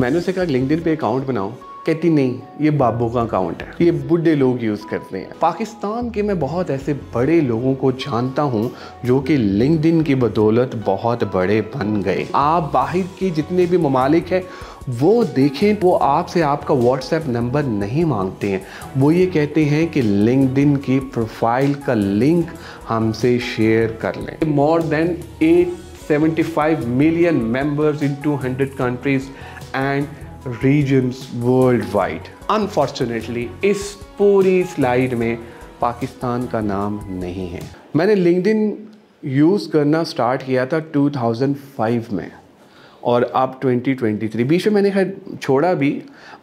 मैंने उसे कहा लिंक्डइन पे अकाउंट बनाओ, कहती नहीं ये बाबू का अकाउंट है, ये बुढ़े लोग यूज़ करते हैं। पाकिस्तान के मैं बहुत ऐसे बड़े लोगों को जानता हूँ जो कि लिंक्डइन की बदौलत बहुत बड़े बन गए। आप बाहर के जितने भी ममालिक हैं वो देखें, वो आपसे आपका व्हाट्सएप नंबर नहीं मांगते हैं, वो ये कहते हैं कि लिंक्डइन की प्रोफाइल का लिंक हमसे शेयर कर लें। More than 875 million members in 200 countries and regions world wide. Unfortunately इस पूरी स्लाइड में पाकिस्तान का नाम नहीं है। मैंने लिंक्डइन यूज़ करना स्टार्ट किया था 2005 में और अब 2023 बीच में मैंने खैर छोड़ा भी।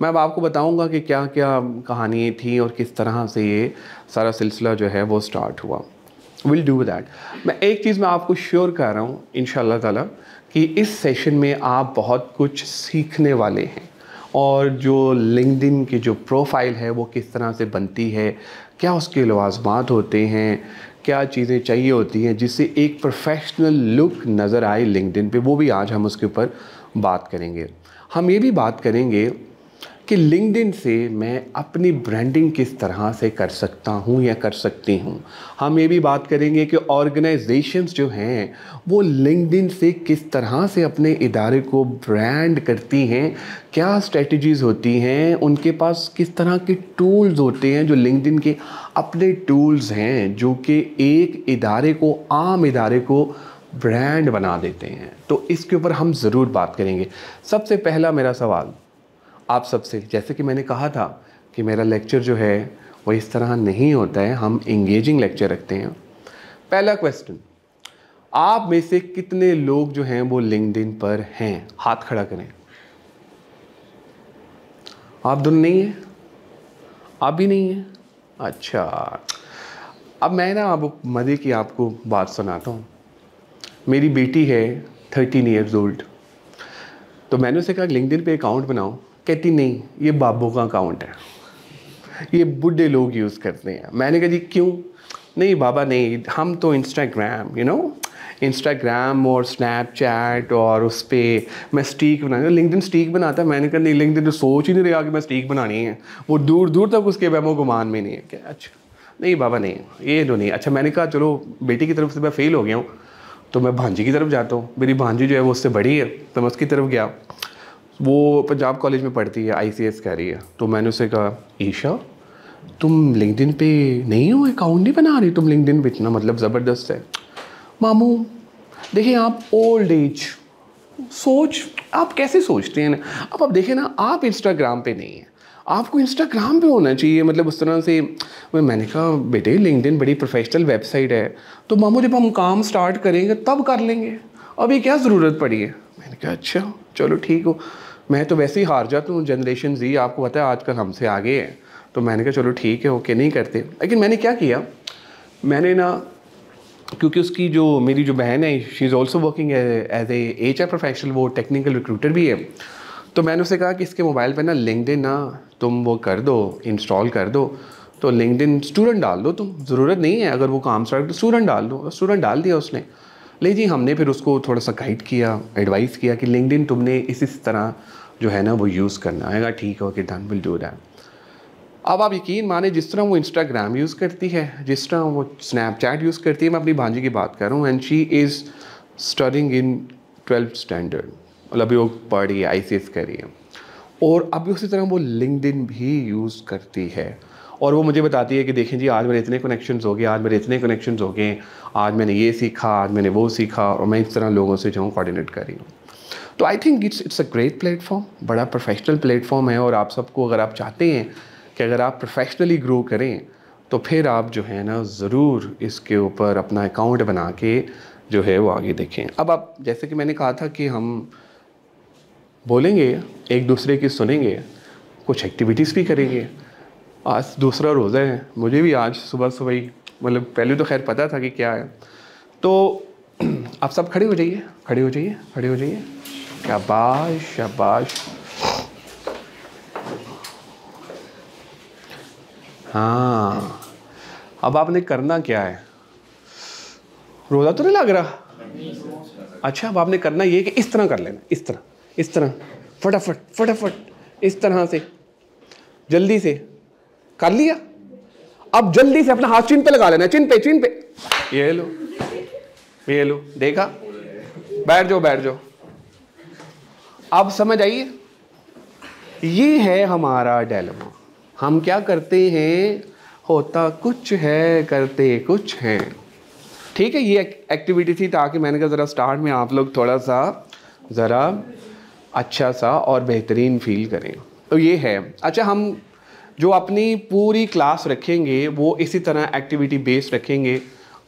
मैं अब आपको बताऊंगा कि क्या क्या कहानियाँ थी और किस तरह से ये सारा सिलसिला जो है वो स्टार्ट हुआ। Will do that. मैं एक चीज़ मैं आपको श्योर कर रहा हूँ इंशाल्लाह ताला कि इस सेशन में आप बहुत कुछ सीखने वाले हैं और जो लिंक्डइन की जो प्रोफाइल है वो किस तरह से बनती है, क्या उसके लवाज़मात होते हैं, क्या चीज़ें चाहिए होती हैं जिससे एक प्रोफेशनल लुक नज़र आए लिंक्डइन पे, वो भी आज हम उसके ऊपर बात करेंगे। हम ये भी बात करेंगे कि लिंक्डइन से मैं अपनी ब्रांडिंग किस तरह से कर सकता हूँ या कर सकती हूँ। हम ये भी बात करेंगे कि ऑर्गेनाइजेशंस जो हैं वो लिंक्डइन से किस तरह से अपने इदारे को ब्रांड करती हैं, क्या स्ट्रेटजीज़ होती हैं, उनके पास किस तरह के टूल्स होते हैं जो लिंक्डइन के अपने टूल्स हैं जो कि एक इदारे को, आम इदारे को ब्रांड बना देते हैं। तो इसके ऊपर हम ज़रूर बात करेंगे। सबसे पहला मेरा सवाल आप सबसे, जैसे कि मैंने कहा था कि मेरा लेक्चर जो है वो इस तरह नहीं होता है, हम इंगेजिंग लेक्चर रखते हैं। पहला क्वेश्चन, आप में से कितने लोग जो हैं वो लिंक्डइन पर हैं? हाथ खड़ा करें। आप दोनों नहीं हैं? आप भी नहीं हैं? अच्छा, अब मैं ना अब मज़े की आपको बात सुनाता हूँ। मेरी बेटी है 13 ईयर्स ओल्ड, तो मैंने उसे कहा लिंक्डइन पे अकाउंट बनाओ, कहती नहीं ये बाबू का अकाउंट है, ये बुढ़े लोग यूज़ करते हैं। मैंने कहा जी क्यों? नहीं बाबा नहीं, हम तो इंस्टाग्राम इंस्टाग्राम और स्नैपचैट और उस पर मैं स्टीक बना, लिंक्डइन स्टीक बनाता है। मैंने कहा नहीं, लिंक्डइन तो सोच ही नहीं रहा कि मैं स्टीक बनानी है, वो दूर दूर तक उसके वहमो गुमान में नहीं है। क्या? अच्छा नहीं बाबा नहीं, ये तो नहीं। अच्छा, मैंने कहा चलो बेटी की तरफ से मैं फ़ेल हो गया हूँ तो मैं भांजी की तरफ जाता हूँ। मेरी भांजी जो है वो उससे बड़ी है, तो मैं उसकी तरफ गया। वो पंजाब कॉलेज में पढ़ती है, ICS कह रही है। तो मैंने उसे कहा ईशा तुम लिंक्डइन पे नहीं हो, अकाउंट नहीं बना रही तुम लिंक्डइन पे? इतना मतलब ज़बरदस्त है। मामू देखिए आप ओल्ड एज सोच, आप कैसे सोचते हैं ना। अब आप देखें ना, आप इंस्टाग्राम पे नहीं हैं, आपको इंस्टाग्राम पे होना चाहिए, मतलब उस तरह से। मैंने कहा बेटे लिंक्डइन बड़ी प्रोफेशनल वेबसाइट है, तो मामू जब हम काम स्टार्ट करेंगे तब कर लेंगे, अभी क्या ज़रूरत पड़ी है। मैंने कहा अच्छा चलो ठीक हो, मैं तो वैसे ही हार जाता हूँ, जनरेशन Z आपको पता है आजकल हमसे आगे है। तो मैंने कहा चलो ठीक है, ओके नहीं करते। लेकिन मैंने क्या किया, मैंने ना, क्योंकि उसकी जो मेरी जो बहन है she is also working as a HR professional, वो टेक्निकल रिक्रूटर भी है। तो मैंने उसे कहा कि इसके मोबाइल पे ना लिंक्डइन ना तुम वो कर दो, इंस्टॉल कर दो। तो लिंक्डइन स्टूडेंट डाल दो तुम, ज़रूरत नहीं है अगर वो काम स्टार्ट तो स्टूडेंट डाल दो। स्टूडेंट डाल दिया उसने। ले जी, हमने फिर उसको थोड़ा सा गाइड किया, एडवाइस किया कि लिंक्डइन तुमने इस तरह जो है ना वो यूज़ करना है। ठीक है कि डन, विल डू दैट। अब आप यकीन माने जिस तरह वो इंस्टाग्राम यूज़ करती है, जिस तरह वो स्नैपचैट यूज़ करती है, मैं अपनी भांजी की बात कर रहा हूँ, and she is studying in 12th standard, मतलब अभी वो पढ़ रही है, ICS कर रही है। और अभी उसी तरह वो लिंक्डइन भी यूज़ करती है। और वो मुझे बताती है कि देखें जी आज मेरे इतने कनेक्शंस हो गए, आज मेरे इतने कनेक्शंस हो गए, आज मैंने ये सीखा, आज मैंने वो सीखा, और मैं इस तरह लोगों से जो हूँ कोऑर्डिनेट कर रही हूँ। तो I think it's a great platform, बड़ा प्रोफेशनल प्लेटफॉर्म है। और आप सबको अगर आप चाहते हैं कि अगर आप प्रोफेशनली ग्रो करें तो फिर आप जो है ना ज़रूर इसके ऊपर अपना अकाउंट बना के जो है वो आगे देखें। अब आप, जैसे कि मैंने कहा था कि हम बोलेंगे, एक दूसरे की सुनेंगे, कुछ एक्टिविटीज़ भी करेंगे। आज दूसरा रोज़ा है, मुझे भी आज सुबह सुबह ही, मतलब पहले तो खैर पता था कि क्या है। तो आप सब खड़े हो जाइए, खड़े हो जाइए, खड़े हो जाइए। शाबाश शाबाश। हाँ, अब आपने करना क्या है, रोज़ा तो नहीं लग रहा? अच्छा, अब आपने करना ये कि इस तरह कर लेना, इस तरह, इस तरह, फटाफट फटाफट इस तरह से जल्दी से कर लिया। अब जल्दी से अपना हाथ चिन पे लगा लेना, चिन पे। ये लो देखा, बैठ जाओ। अब समझ आइए, ये है हमारा डायलेमा। हम क्या करते हैं, होता कुछ है करते कुछ हैं। ठीक है, ये एक्टिविटी थी ताकि मैंने कहा ज़रा स्टार्ट में आप लोग थोड़ा सा ज़रा अच्छा सा और बेहतरीन फील करें। तो ये है। अच्छा, हम जो अपनी पूरी क्लास रखेंगे वो इसी तरह एक्टिविटी बेस्ड रखेंगे,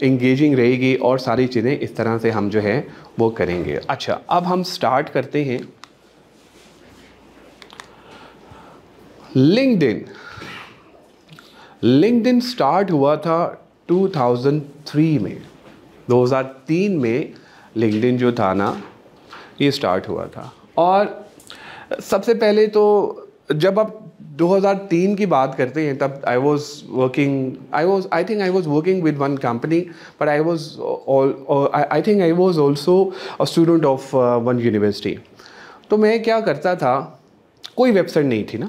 इंगेजिंग रहेगी और सारी चीज़ें इस तरह से हम जो है वो करेंगे। अच्छा, अब हम स्टार्ट करते हैं। लिंक्डइन स्टार्ट हुआ था 2003 में, 2003 में लिंक्डइन जो था ना ये स्टार्ट हुआ था। और सबसे पहले तो जब आप 2003 की बात करते हैं तब I think I was working with one company, but I was also a student of one university. तो मैं क्या करता था, कोई वेबसाइट नहीं थी ना,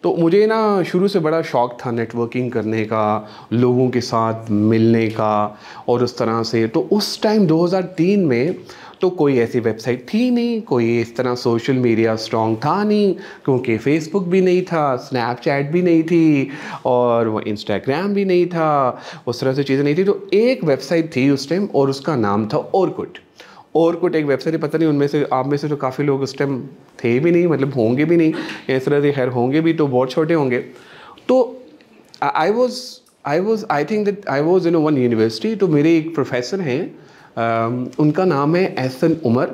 तो मुझे ना शुरू से बड़ा शौक़ था नेटवर्किंग करने का, लोगों के साथ मिलने का और उस तरह से। तो उस टाइम 2003 में तो कोई ऐसी वेबसाइट थी नहीं, कोई इस तरह सोशल मीडिया स्ट्रॉन्ग था नहीं, क्योंकि फेसबुक भी नहीं था, स्नैपचैट भी नहीं थी और वो इंस्टाग्राम भी नहीं था, उस तरह से चीज़ें नहीं थी। तो एक वेबसाइट थी उस टाइम और उसका नाम था ओरकुट एक वेबसाइट है, पता नहीं उनमें से आप में से तो काफ़ी लोग उस टाइम थे भी नहीं, मतलब होंगे भी नहीं इस तरह से, खैर होंगे भी तो बहुत छोटे होंगे। तो I think that I was in one university. तो मेरे एक प्रोफेसर हैं, उनका नाम है एहसन उमर।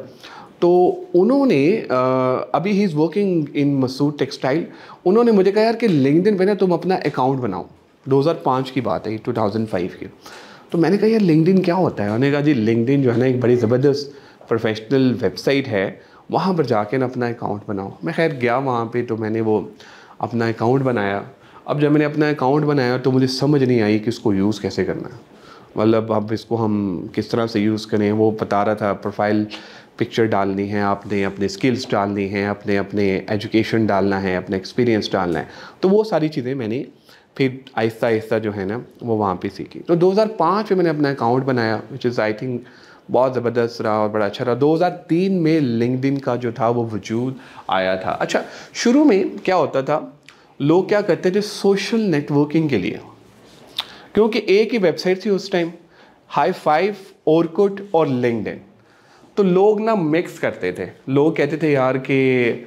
तो उन्होंने अभी ही is working in Masood textile. उन्होंने मुझे कहा यार कि लिंक्डइन पे ना तुम अपना अकाउंट बनाओ। 2005 की बात है, 2005 की। तो मैंने कहा यार लिंक्डइन क्या होता है? उन्होंने कहा जी लिंक्डइन जो है ना एक बड़ी ज़बरदस्त प्रोफेशनल वेबसाइट है, वहाँ पर जाके ना अपना अकाउंट बनाओ। मैं खैर गया वहाँ पे, तो मैंने वो अपना अकाउंट बनाया। अब जब मैंने अपना अकाउंट बनाया तो मुझे समझ नहीं आई कि इसको यूज़ कैसे करना है, मतलब अब इसको हम किस तरह से यूज़ करें। वो बता रहा था प्रोफाइल पिक्चर डालनी है आपने, अपने स्किल्स डालनी है, अपने एजुकेशन डालना है, अपने एक्सपीरियंस डालना है। तो वो सारी चीज़ें मैंने फिर आहिस्ता आहिस्ता जो है ना वो वहाँ पे सीखी। तो 2005 में मैंने अपना अकाउंट बनाया, विच इज़ आई थिंक बहुत ज़बरदस्त रहा और बड़ा अच्छा रहा। 2003 में लिंक्डइन का जो था वो वजूद आया था। अच्छा, शुरू में क्या होता था, लोग क्या करते थे सोशल नेटवर्किंग के लिए, क्योंकि एक ही वेबसाइट थी उस टाइम, Hi5, ओरकुट और लिंक्डइन। तो लोग ना मिक्स करते थे। लोग कहते थे यार कि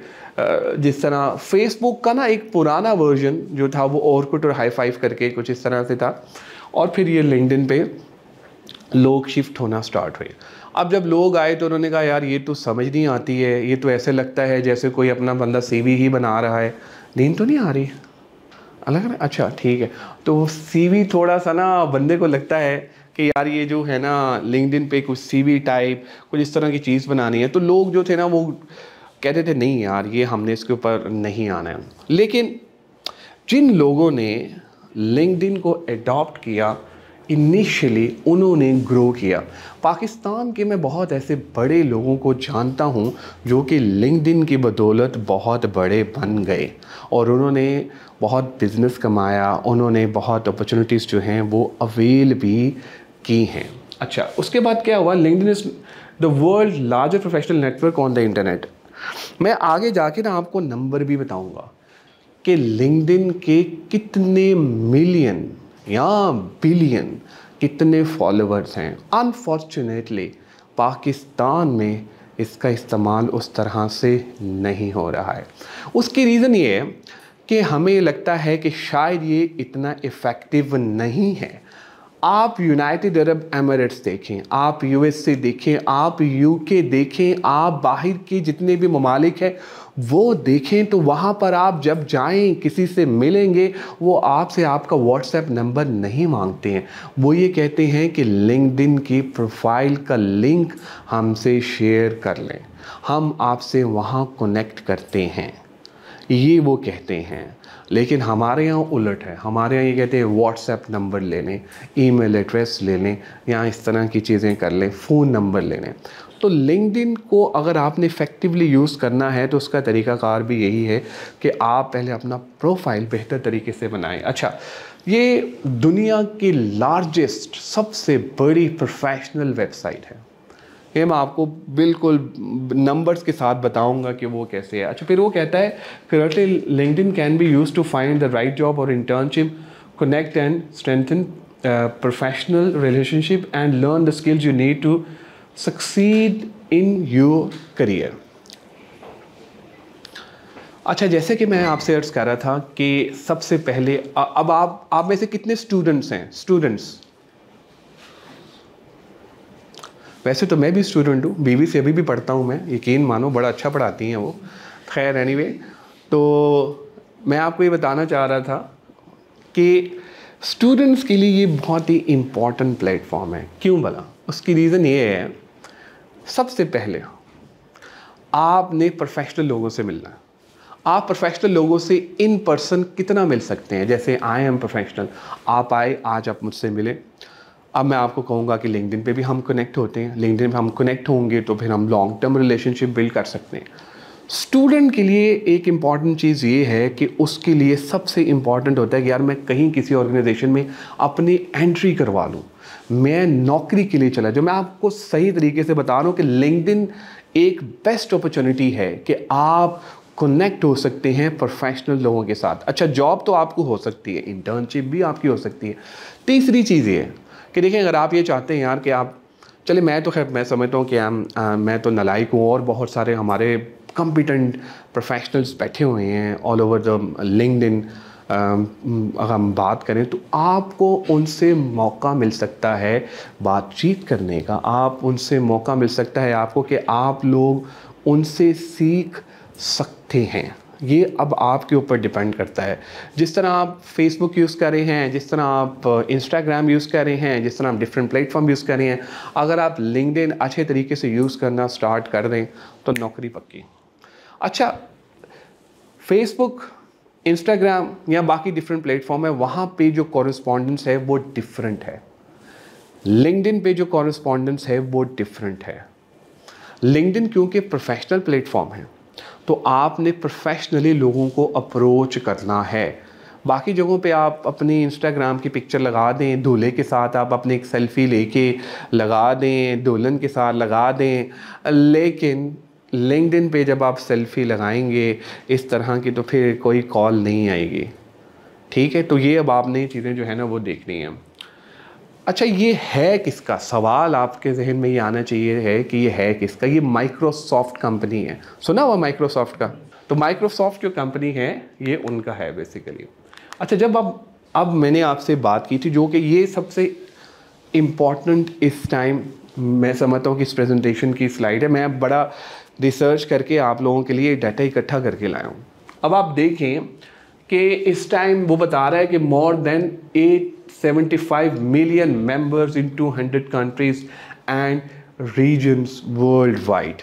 जिस तरह फेसबुक का ना एक पुराना वर्जन जो था वो ओरकुट और Hi5 करके कुछ इस तरह से था, और फिर ये लिंक्डइन पे लोग शिफ्ट होना स्टार्ट हुए। अब जब लोग आए तो उन्होंने कहा यार ये तो समझ नहीं आती है, ये तो ऐसे लगता है जैसे कोई अपना बंदा CV ही बना रहा है, नींद तो नहीं आ रही अलग है। अच्छा ठीक है, तो CV थोड़ा सा ना बंदे को लगता है कि यार ये जो है ना लिंक्डइन पे कुछ CV टाइप कुछ इस तरह की चीज़ बनानी है। तो लोग जो थे ना वो कहते थे नहीं यार ये हमने इसके ऊपर नहीं आना है। लेकिन जिन लोगों ने लिंक्डइन को अडॉप्ट किया, इनिशियली उन्होंने ग्रो किया। पाकिस्तान के मैं बहुत ऐसे बड़े लोगों को जानता हूं जो कि लिंक्डइन की बदौलत बहुत बड़े बन गए और उन्होंने बहुत बिजनेस कमाया, उन्होंने बहुत अपॉर्चुनिटीज़ जो हैं वो अवेल भी की हैं। अच्छा, उसके बाद क्या हुआ, LinkedIn is the world largest professional network on the internet. मैं आगे जाके ना आपको नंबर भी बताऊंगा कि लिंक्डइन के कितने मिलियन या बिलियन कितने फॉलोअर्स हैं। अनफॉर्चुनेटली पाकिस्तान में इसका इस्तेमाल उस तरह से नहीं हो रहा है। उसकी रीज़न ये है कि हमें लगता है कि शायद ये इतना इफ़ेक्टिव नहीं है। आप यूनाइटेड अरब एमिरेट्स देखें, आप USA देखें, आप UK देखें, आप बाहर के जितने भी ममालिक हैं वो देखें, तो वहाँ पर आप जब जाएं किसी से मिलेंगे वो आपसे आपका WhatsApp नंबर नहीं मांगते हैं। वो ये कहते हैं कि लिंक्डइन की प्रोफाइल का लिंक हमसे शेयर कर लें, हम आपसे वहाँ कनेक्ट करते हैं, ये वो कहते हैं। लेकिन हमारे यहाँ उलट है, हमारे यहाँ ये कहते हैं WhatsApp नंबर ले लें, ईमेल एड्रेस ले लें, या इस तरह की चीज़ें कर लें, फ़ोन नंबर ले लें। तो लिंक्डइन को अगर आपने इफ़ेक्टिवली यूज़ करना है तो उसका तरीक़ाकार भी यही है कि आप पहले अपना प्रोफाइल बेहतर तरीके से बनाएं। अच्छा, ये दुनिया की लार्जेस्ट सबसे बड़ी प्रोफेशनल वेबसाइट है। ये मैं आपको बिल्कुल नंबर्स के साथ बताऊंगा कि वो कैसे है। अच्छा, फिर वो कहता है currently LinkedIn can be used to find the right job or internship, connect and strengthen professional relationship and learn the skills you need to succeed in your career। अच्छा, जैसे कि मैं आपसे अर्ज़ कर रहा था कि सबसे पहले अब आप में से कितने स्टूडेंट्स हैं? स्टूडेंट्स, वैसे तो मैं भी स्टूडेंट हूँ, बीवी से अभी भी पढ़ता हूँ मैं, यकीन मानो बड़ा अच्छा पढ़ाती हैं वो। खैर एनीवे, तो मैं आपको ये बताना चाह रहा था कि स्टूडेंट्स के लिए ये बहुत ही इम्पॉर्टेंट प्लेटफॉर्म है। क्यों भला? उसकी रीज़न ये है, सबसे पहले आपने प्रोफेशनल लोगों से मिलना है। आप प्रोफेशनल लोगों से इन पर्सन कितना मिल सकते हैं? जैसे आई एम प्रोफेशनल, आप आए, आज आप मुझसे मिले। अब मैं आपको कहूँगा कि लिंक्डइन पे भी हम कनेक्ट होते हैं, लिंक्डइन पे हम कनेक्ट होंगे तो फिर हम लॉन्ग टर्म रिलेशनशिप बिल्ड कर सकते हैं। स्टूडेंट के लिए एक इम्पॉर्टेंट चीज़ ये है कि उसके लिए सबसे इम्पॉर्टेंट होता है कि यार मैं कहीं किसी ऑर्गेनाइजेशन में अपनी एंट्री करवा लूँ, मैं नौकरी के लिए चला जाऊँ। मैं आपको सही तरीके से बता रहा हूँ कि लिंक्डइन एक बेस्ट अपॉर्चुनिटी है कि आप कनेक्ट हो सकते हैं प्रोफेशनल लोगों के साथ। अच्छा, जॉब तो आपको हो सकती है, इंटर्नशिप भी आपकी हो सकती है। तीसरी चीज़ ये है कि देखिए, अगर आप ये चाहते हैं यार कि आप चले, मैं तो खैर मैं समझता हूँ कि मैं तो नालायक हूँ और बहुत सारे हमारे कॉम्पिटेंट प्रोफेशनल्स बैठे हुए हैं ऑल ओवर द लिंक्डइन। अगर हम बात करें तो आपको उनसे मौका मिल सकता है बातचीत करने का, आप उनसे मौका मिल सकता है आपको कि आप लोग उनसे सीख सकते हैं। ये अब आपके ऊपर डिपेंड करता है। जिस तरह आप फेसबुक यूज़ कर रहे हैं, जिस तरह आप इंस्टाग्राम यूज़ कर रहे हैं, जिस तरह आप डिफरेंट प्लेटफॉर्म यूज़ कर रहे हैं, अगर आप लिंक्डइन अच्छे तरीके से यूज़ करना स्टार्ट कर दें तो नौकरी पक्की। अच्छा, फेसबुक, इंस्टाग्राम या बाकी डिफरेंट प्लेटफॉर्म है, वहाँ पे जो कॉरेस्पॉन्डेंस है वो डिफरेंट है। लिंक्डइन पे जो कॉरेस्पॉन्डेंस है वो डिफरेंट है। लिंक्डइन क्योंकि प्रोफेशनल प्लेटफॉर्म है तो आपने प्रोफेशनली लोगों को अप्रोच करना है। बाकी जगहों पे आप अपनी इंस्टाग्राम की पिक्चर लगा दें, दूल्हे के साथ आप अपनी एक सेल्फ़ी लेके लगा दें, दुल्हन के साथ लगा दें, लेकिन लिंक्डइन पे जब आप सेल्फ़ी लगाएंगे इस तरह की तो फिर कोई कॉल नहीं आएगी। ठीक है, तो ये अब आपने चीज़ें जो है ना वो देखनी है। अच्छा, ये है किसका? सवाल आपके जहन में ये आना चाहिए है कि ये है किसका? ये माइक्रोसॉफ्ट कंपनी है। सुना हुआ माइक्रोसॉफ्ट का? तो माइक्रोसॉफ्ट जो कंपनी है ये उनका है बेसिकली। अच्छा, जब अब मैंने आपसे बात की थी जो कि ये सबसे इम्पॉर्टेंट इस टाइम मैं समझता हूँ कि इस प्रेजेंटेशन की स्लाइड है। मैं बड़ा रिसर्च करके आप लोगों के लिए डाटा इकट्ठा करके लाया हूँ। अब आप देखें कि इस टाइम वो बता रहा है कि more than 875 million members in 200 countries and regions world wide.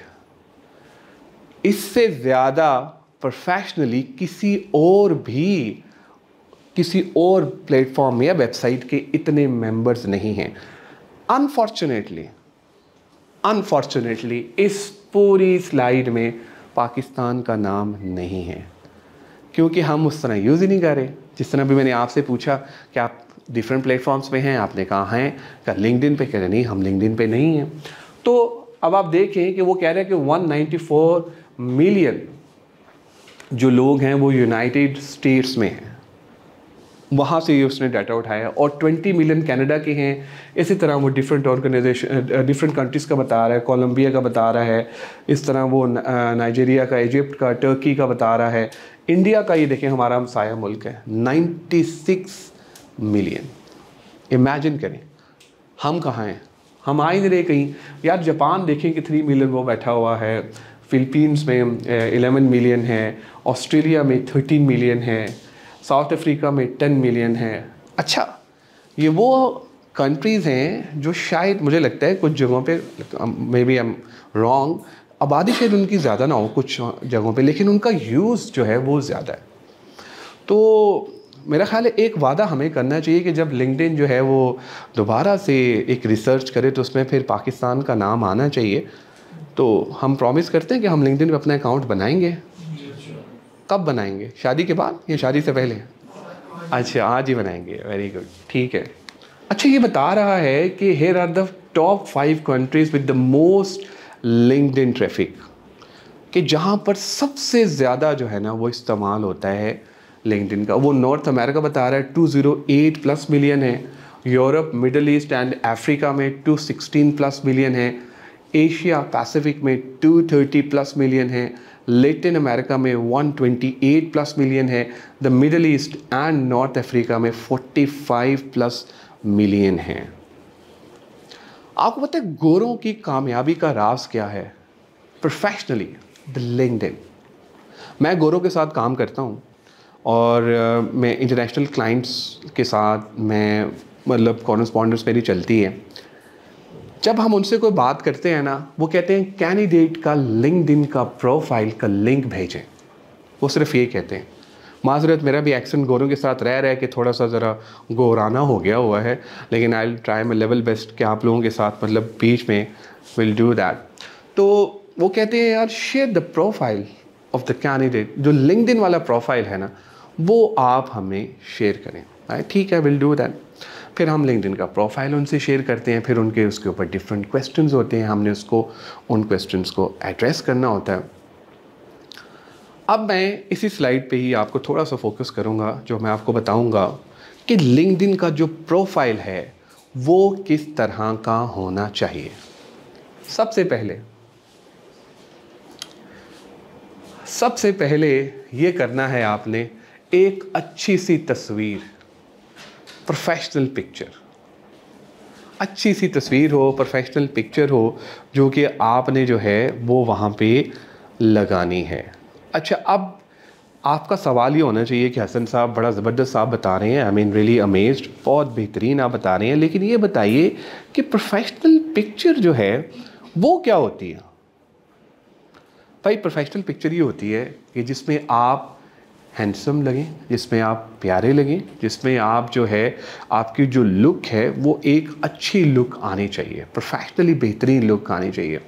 इससे ज़्यादा प्रोफेशनली किसी और प्लेटफॉर्म या वेबसाइट के इतने मेंबर्स नहीं हैं। अनफॉर्चुनेटली इस पूरी स्लाइड में पाकिस्तान का नाम नहीं है क्योंकि हम उस तरह यूज़ ही नहीं कर रहे। जिस तरह भी मैंने आपसे पूछा कि आप डिफरेंट प्लेटफॉर्म्स पे हैं, आपने कहा हैं क्या लिंक्डइन पे? कह रहे नहीं, हम लिंक्डइन पे नहीं हैं। तो अब आप देखें कि वो कह रहे हैं कि 194 मिलियन जो लोग हैं वो यूनाइटेड स्टेट्स में हैं, वहाँ से उसने डाटा उठाया, और 20 मिलियन कनाडा के हैं। इसी तरह वो डिफरेंट ऑर्गेनाइजेशन डिफरेंट कंट्रीज़ का बता रहा है, कोलंबिया का बता रहा है, इस तरह वो नाइजीरिया का, इजिप्ट का, टर्की का बता रहा है। इंडिया का ये देखें हमारा हमसाया मुल्क है, 96 मिलियन। इमेजिन करें हम कहाँ हैं, हम आ ही नहीं रहे कहीं। यार जापान देखें कि 3 मिलियन वो बैठा हुआ है, फ़िलीपींस में 11 मिलियन है, ऑस्ट्रेलिया में 13 मिलियन है, साउथ अफ्रीका में 10 मिलियन है। अच्छा, ये वो कंट्रीज़ हैं जो शायद मुझे लगता है कुछ जगहों पे, maybe I am wrong, आबादी शायद उनकी ज़्यादा ना हो कुछ जगहों पे, लेकिन उनका यूज़ जो है वो ज़्यादा है। तो मेरा ख्याल है एक वादा हमें करना चाहिए कि जब लिंक्डइन जो है वो दोबारा से एक रिसर्च करे तो उसमें फिर पाकिस्तान का नाम आना चाहिए। तो हम प्रॉमिस करते हैं कि हम लिंक्डइन पे अपना अकाउंट बनाएंगे। कब बनाएंगे, शादी के बाद या शादी से पहले? अच्छा, आज ही बनाएंगे, वेरी गुड, ठीक है। अच्छा, ये बता रहा है कि here are the top 5 countries with the most LinkedIn traffic, कि जहाँ पर सबसे ज़्यादा जो है ना वो इस्तेमाल होता है लिंक्डइन का। वो नॉर्थ अमेरिका बता रहा है 208+ मिलियन है, Europe, middle east and Africa में 216+ मिलियन है, एशिया पैसिफिक में 230+ मिलियन है, लैटिन अमेरिका में 128+ मिलियन है, the middle east and north Africa में 45+ मिलियन है। आपको पता है गोरों की कामयाबी का राज क्या है? Professionally the LinkedIn. मैं गोरों के साथ काम करता हूँ और मैं इंटरनेशनल क्लाइंट्स के साथ मैं मतलब कॉरेस्पॉन्डेंस मेरी चलती है। जब हम उनसे कोई बात करते हैं ना, वो कहते हैं कैंडिडेट का लिंक्डइन का प्रोफाइल का लिंक भेजें। वो सिर्फ ये कहते हैं। माज़रत, मेरा भी एक्सेंट गोरों के साथ रह के थोड़ा सा ज़रा गोराना हो गया हुआ है, लेकिन I will try my level best कि आप लोगों के साथ मतलब बीच में विल डू दैट। तो वो कहते हैं यार share the profile of the candidate, जो लिंक्डइन वाला प्रोफाइल है ना वो आप हमें शेयर करें। ठीक है, विल डू दैट। फिर हम लिंक्डइन का प्रोफाइल उनसे शेयर करते हैं, फिर उनके उसके ऊपर डिफरेंट क्वेश्चंस होते हैं, हमने उसको उन क्वेश्चंस को एड्रेस करना होता है। अब मैं इसी स्लाइड पे ही आपको थोड़ा सा फोकस करूँगा, जो मैं आपको बताऊँगा कि लिंक्डइन का जो प्रोफाइल है वो किस तरह का होना चाहिए। सबसे पहले ये करना है आपने एक अच्छी सी तस्वीर, प्रोफेशनल पिक्चर, अच्छी सी तस्वीर हो, प्रोफेशनल पिक्चर हो, जो कि आपने जो है वो वहाँ पे लगानी है। अच्छा, अब आपका सवाल ये होना चाहिए कि हसन साहब बड़ा ज़बरदस्त आप बता रहे हैं, आई मीन रियली अमेज्ड, बहुत बेहतरीन आप बता रहे हैं, लेकिन ये बताइए कि प्रोफेशनल पिक्चर जो है वो क्या होती है? भाई, प्रोफेशनल पिक्चर ये होती है कि जिसमें आप हैंडसम लगें, जिसमें आप प्यारे लगें, जिसमें आप जो है आपकी जो लुक है वो एक अच्छी लुक आनी चाहिए, प्रोफेशनली बेहतरीन लुक आनी चाहिए।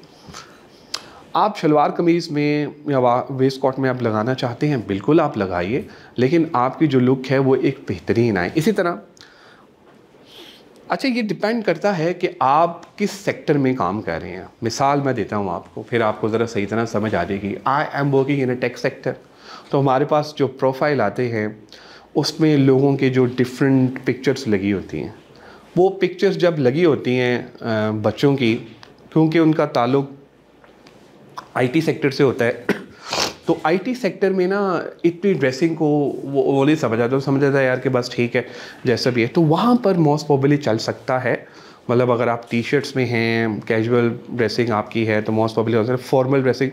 आप शलवार कमीज़ में या वेस्ट कोट में आप लगाना चाहते हैं, बिल्कुल आप लगाइए, लेकिन आपकी जो लुक है वो एक बेहतरीन आए। इसी तरह अच्छा, ये डिपेंड करता है कि आप किस सेक्टर में काम कर रहे हैं। मिसाल मैं देता हूँ आपको, फिर आपको ज़रा सही तरह समझ आ जाएगी। आई am working in a tech sector, तो हमारे पास जो प्रोफाइल आते हैं उसमें लोगों के जो डिफरेंट पिक्चर्स लगी होती हैं, वो पिक्चर्स जब लगी होती हैं बच्चों की, क्योंकि उनका ताल्लुक आईटी सेक्टर से होता है, तो आईटी सेक्टर में ना इतनी ड्रेसिंग को वो नहीं समझ आता, समझ आता है यार कि बस ठीक है जैसा भी है, तो वहाँ पर मोस्ट प्रोबेबली चल सकता है। मतलब अगर आप टी शर्ट्स में हैं, कैजुअल ड्रेसिंग आपकी है, तो मोस्ट प्रोबेबली हो सकता है। फॉर्मल ड्रेसिंग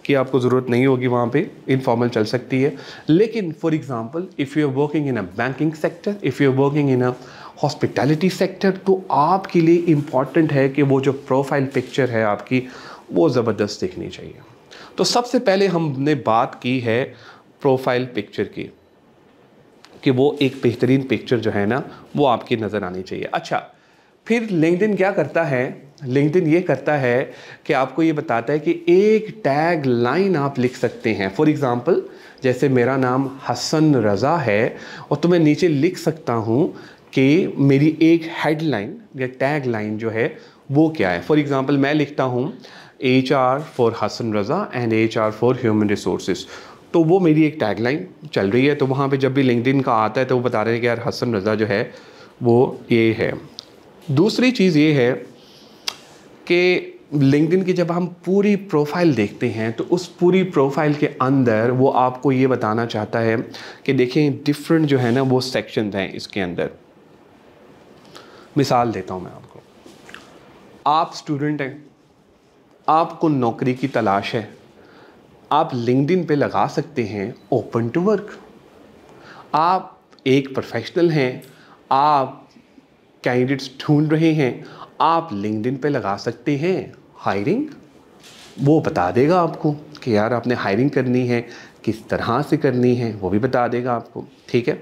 की आपको ज़रूरत नहीं होगी, वहाँ पे इनफॉर्मल चल सकती है। लेकिन for example if you are working in a banking sector, if you are working in a hospitality sector, तो आपके लिए इम्पॉर्टेंट है कि वो जो प्रोफाइल पिक्चर है आपकी वो ज़बरदस्त दिखनी चाहिए। तो सबसे पहले हमने बात की है प्रोफाइल पिक्चर की, कि वो एक बेहतरीन पिक्चर जो है ना वो आपकी नज़र आनी चाहिए। अच्छा, फिर लिंक्डइन क्या करता है? लिंक्डइन ये करता है कि आपको ये बताता है कि एक टैग लाइन आप लिख सकते हैं। फॉर एग्ज़ाम्पल, जैसे मेरा नाम हसन रज़ा है और तो मैं नीचे लिख सकता हूँ कि मेरी एक हेडलाइन या टैग लाइन जो है वो क्या है। फॉर एग्ज़ाम्पल मैं लिखता हूँ HR for Hasan Raza and HR for human resources, तो वो मेरी एक टैगलाइन चल रही है। तो वहाँ पे जब भी लिंक्डइन का आता है तो वो बता रहे हैं कि यार हसन रज़ा जो है वो ये है। दूसरी चीज़ ये है कि लिंक्डइन की जब हम पूरी प्रोफाइल देखते हैं तो उस पूरी प्रोफाइल के अंदर वो आपको ये बताना चाहता है कि देखें डिफरेंट जो है ना वो सेक्शन हैं इसके अंदर। मिसाल देता हूँ मैं आपको, आप स्टूडेंट हैं, आपको नौकरी की तलाश है, आप लिंक्डइन पे लगा सकते हैं ओपन टू वर्क। आप एक प्रोफेशनल हैं, आप कैंडिडेट्स ढूंढ रहे हैं, आप लिंक्डइन पे लगा सकते हैं हायरिंग। वो बता देगा आपको कि यार आपने हायरिंग करनी है, किस तरह से करनी है, वो भी बता देगा आपको। ठीक है,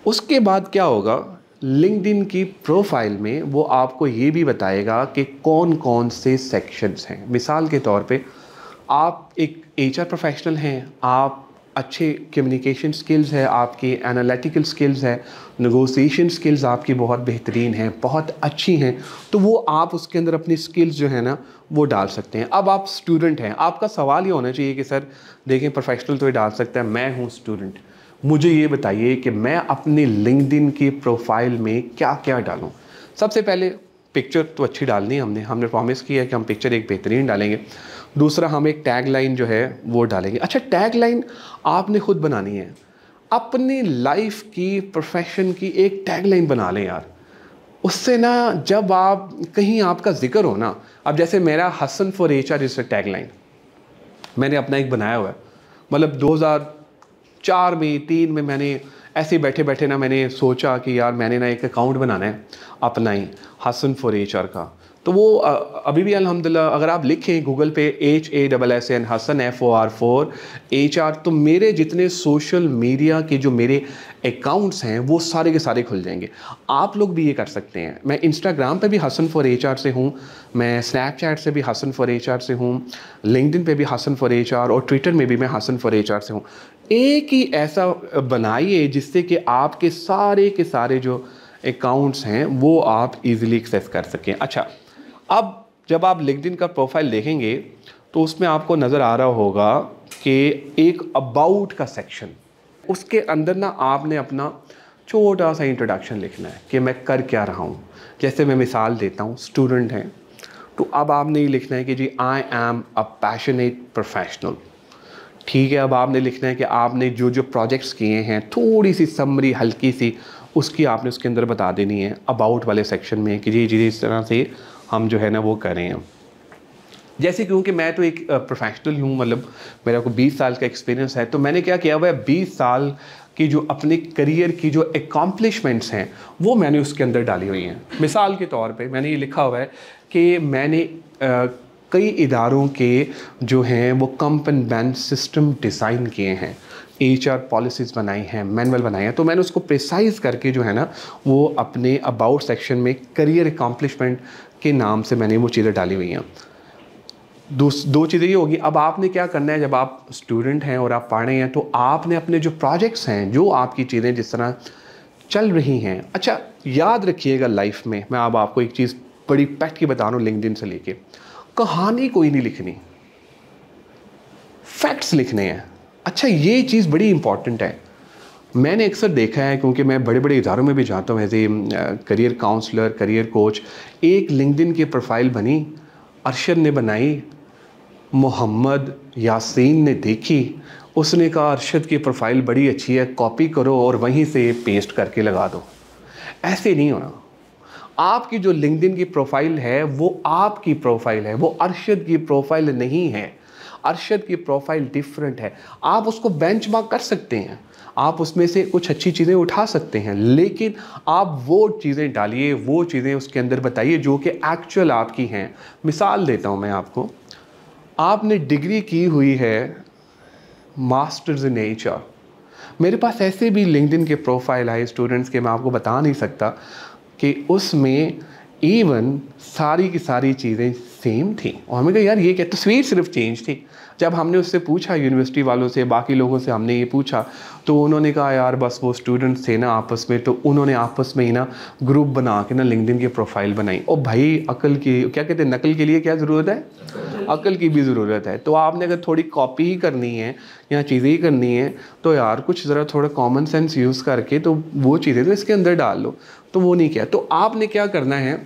उसके बाद क्या होगा, लिंक्डइन की प्रोफाइल में वो आपको ये भी बताएगा कि कौन कौन से सेक्शंस हैं। मिसाल के तौर पे आप एक एचआर प्रोफेशनल हैं, आप अच्छे कम्युनिकेशन स्किल्स है, आपकी एनालिटिकल स्किल्स है, नेगोशिएशन स्किल्स आपकी बहुत बेहतरीन हैं, बहुत अच्छी हैं, तो वो आप उसके अंदर अपनी स्किल्स जो है ना वो डाल सकते हैं। अब आप स्टूडेंट हैं, आपका सवाल ये होना चाहिए कि सर देखें प्रोफेशनल तो ये डाल सकता है, मैं हूँ स्टूडेंट, मुझे ये बताइए कि मैं अपने लिंक्डइन की प्रोफाइल में क्या क्या डालूँ। सबसे पहले पिक्चर तो अच्छी डालनी है, हमने प्रॉमिस किया है कि हम पिक्चर एक बेहतरीन डालेंगे। दूसरा हम एक टैग लाइन जो है वो डालेंगे। अच्छा, टैग लाइन आपने खुद बनानी है, अपनी लाइफ की प्रोफेशन की एक टैग लाइन बना लें यार। उससे ना जब आप कहीं आपका जिक्र हो ना, अब जैसे मेरा Hasan for HR is tag line मैंने अपना एक बनाया हुआ है, मतलब 2004 में 3 में मैंने ऐसे बैठे बैठे ना मैंने सोचा कि यार मैंने ना एक अकाउंट बनाना है अपना ही, हसन फॉर एचआर का। तो वो अभी भी अल्हम्दुलिल्लाह अगर आप लिखें गूगल पे HASSN हसन FOR HR, तो मेरे जितने सोशल मीडिया के जो मेरे अकाउंट्स हैं वो सारे के सारे खुल जाएंगे। आप लोग भी ये कर सकते हैं। मैं इंस्टाग्राम पे भी हसन फॉर HR से हूँ, मैं स्नैपचैट से भी हसन फॉर HR से हूँ, लिंक्डइन पे भी हसन फॉर HR और ट्विटर में भी मैं हसन फॉर HR से हूँ। एक ही ऐसा बनाइए जिससे कि आपके सारे के सारे जो अकाउंट्स हैं वो आप इजीली एक्सेस कर सकें। अच्छा, अब जब आप लिंक्डइन का प्रोफाइल देखेंगे तो उसमें आपको नज़र आ रहा होगा कि एक अबाउट का सेक्शन, उसके अंदर ना आपने अपना छोटा सा इंट्रोडक्शन लिखना है कि मैं कर क्या रहा हूँ। जैसे मैं मिसाल देता हूँ, स्टूडेंट हैं तो अब आपने ये लिखना है कि जी I am a passionate professional, ठीक है। अब आपने लिखना है कि आपने जो जो प्रोजेक्ट्स किए हैं थोड़ी सी समरी हल्की सी उसकी आपने उसके अंदर बता देनी है अबाउट वाले सेक्शन में कि जी जी इस तरह से हम जो है ना वो करें हैं। जैसे क्योंकि मैं तो एक प्रोफेशनल हूँ, मतलब मेरा को 20 साल का एक्सपीरियंस है, तो मैंने क्या किया हुआ है 20 साल की जो अपने करियर की जो एकम्प्लिशमेंट्स हैं वो मैंने उसके अंदर डाली हुई हैं। मिसाल के तौर पे मैंने ये लिखा हुआ है कि मैंने कई इदारों के जो हैं वो कंपन बैंड सिस्टम डिज़ाइन किए हैं, HR पॉलिसीज़ बनाई हैं, मैनुअल बनाए हैं। तो मैंने उसको प्रिसाइज़ करके जो है ना वो अपने अबाउट सेक्शन में करियर एकम्प्लिशमेंट के नाम से मैंने वो चीज़ें डाली हुई हैं। दो चीज़ें ये होगी। अब आपने क्या करना है, जब आप स्टूडेंट हैं और आप पढ़ रहे हैं तो आपने अपने जो प्रोजेक्ट्स हैं, जो आपकी चीज़ें जिस तरह चल रही हैं, अच्छा याद रखिएगा लाइफ में मैं अब आपको एक चीज़ बड़ी पैक्ट की बता रहा हूँ, लिंक्डइन से लेके कहानी कोई नहीं लिखनी, फैक्ट्स लिखने हैं। अच्छा, ये चीज़ बड़ी इंपॉर्टेंट है। मैंने अक्सर देखा है, क्योंकि मैं बड़े बड़े इदारों में भी जाता हूँ as a career counselor, career coach. एक लिंक्डइन की प्रोफाइल बनी, अरशद ने बनाई, मोहम्मद यासीन ने देखी, उसने कहा अरशद की प्रोफाइल बड़ी अच्छी है, कॉपी करो और वहीं से पेस्ट करके लगा दो। ऐसे नहीं होना। आपकी जो लिंक्डइन की प्रोफाइल है वो आपकी प्रोफाइल है, वो अरशद की प्रोफाइल नहीं है। अरशद की प्रोफाइल डिफरेंट है। आप उसको बेंचमार्क कर सकते हैं, आप उसमें से कुछ अच्छी चीज़ें उठा सकते हैं, लेकिन आप वो चीज़ें डालिए, वो चीज़ें उसके अंदर बताइए जो कि एक्चुअल आपकी हैं। मिसाल देता हूँ मैं आपको, आपने डिग्री की हुई है मास्टर्स इन HR। मेरे पास ऐसे भी लिंक्डइन के प्रोफाइल आए स्टूडेंट्स के, मैं आपको बता नहीं सकता कि उसमें इवन सारी की सारी चीज़ें सेम थी। और हमें कहा यार ये क्या, तस्वीर सिर्फ चेंज थी। जब हमने उससे पूछा, यूनिवर्सिटी वालों से, बाकी लोगों से हमने ये पूछा, तो उन्होंने कहा यार बस वो स्टूडेंट्स थे ना आपस में, तो उन्होंने आपस में ही ना ग्रुप बना के ना लिंक्डइन की प्रोफाइल बनाई। और भाई अकल की क्या कहते हैं, नकल के लिए क्या ज़रूरत है, अकल की भी ज़रूरत है। तो आपने अगर थोड़ी कॉपी ही करनी है या चीज़ें ही करनी है तो यार कुछ ज़रा थोड़ा कॉमन सेंस यूज़ करके तो वो चीज़ें तो इसके अंदर डाल लो। तो वो नहीं किया। तो आपने क्या करना है,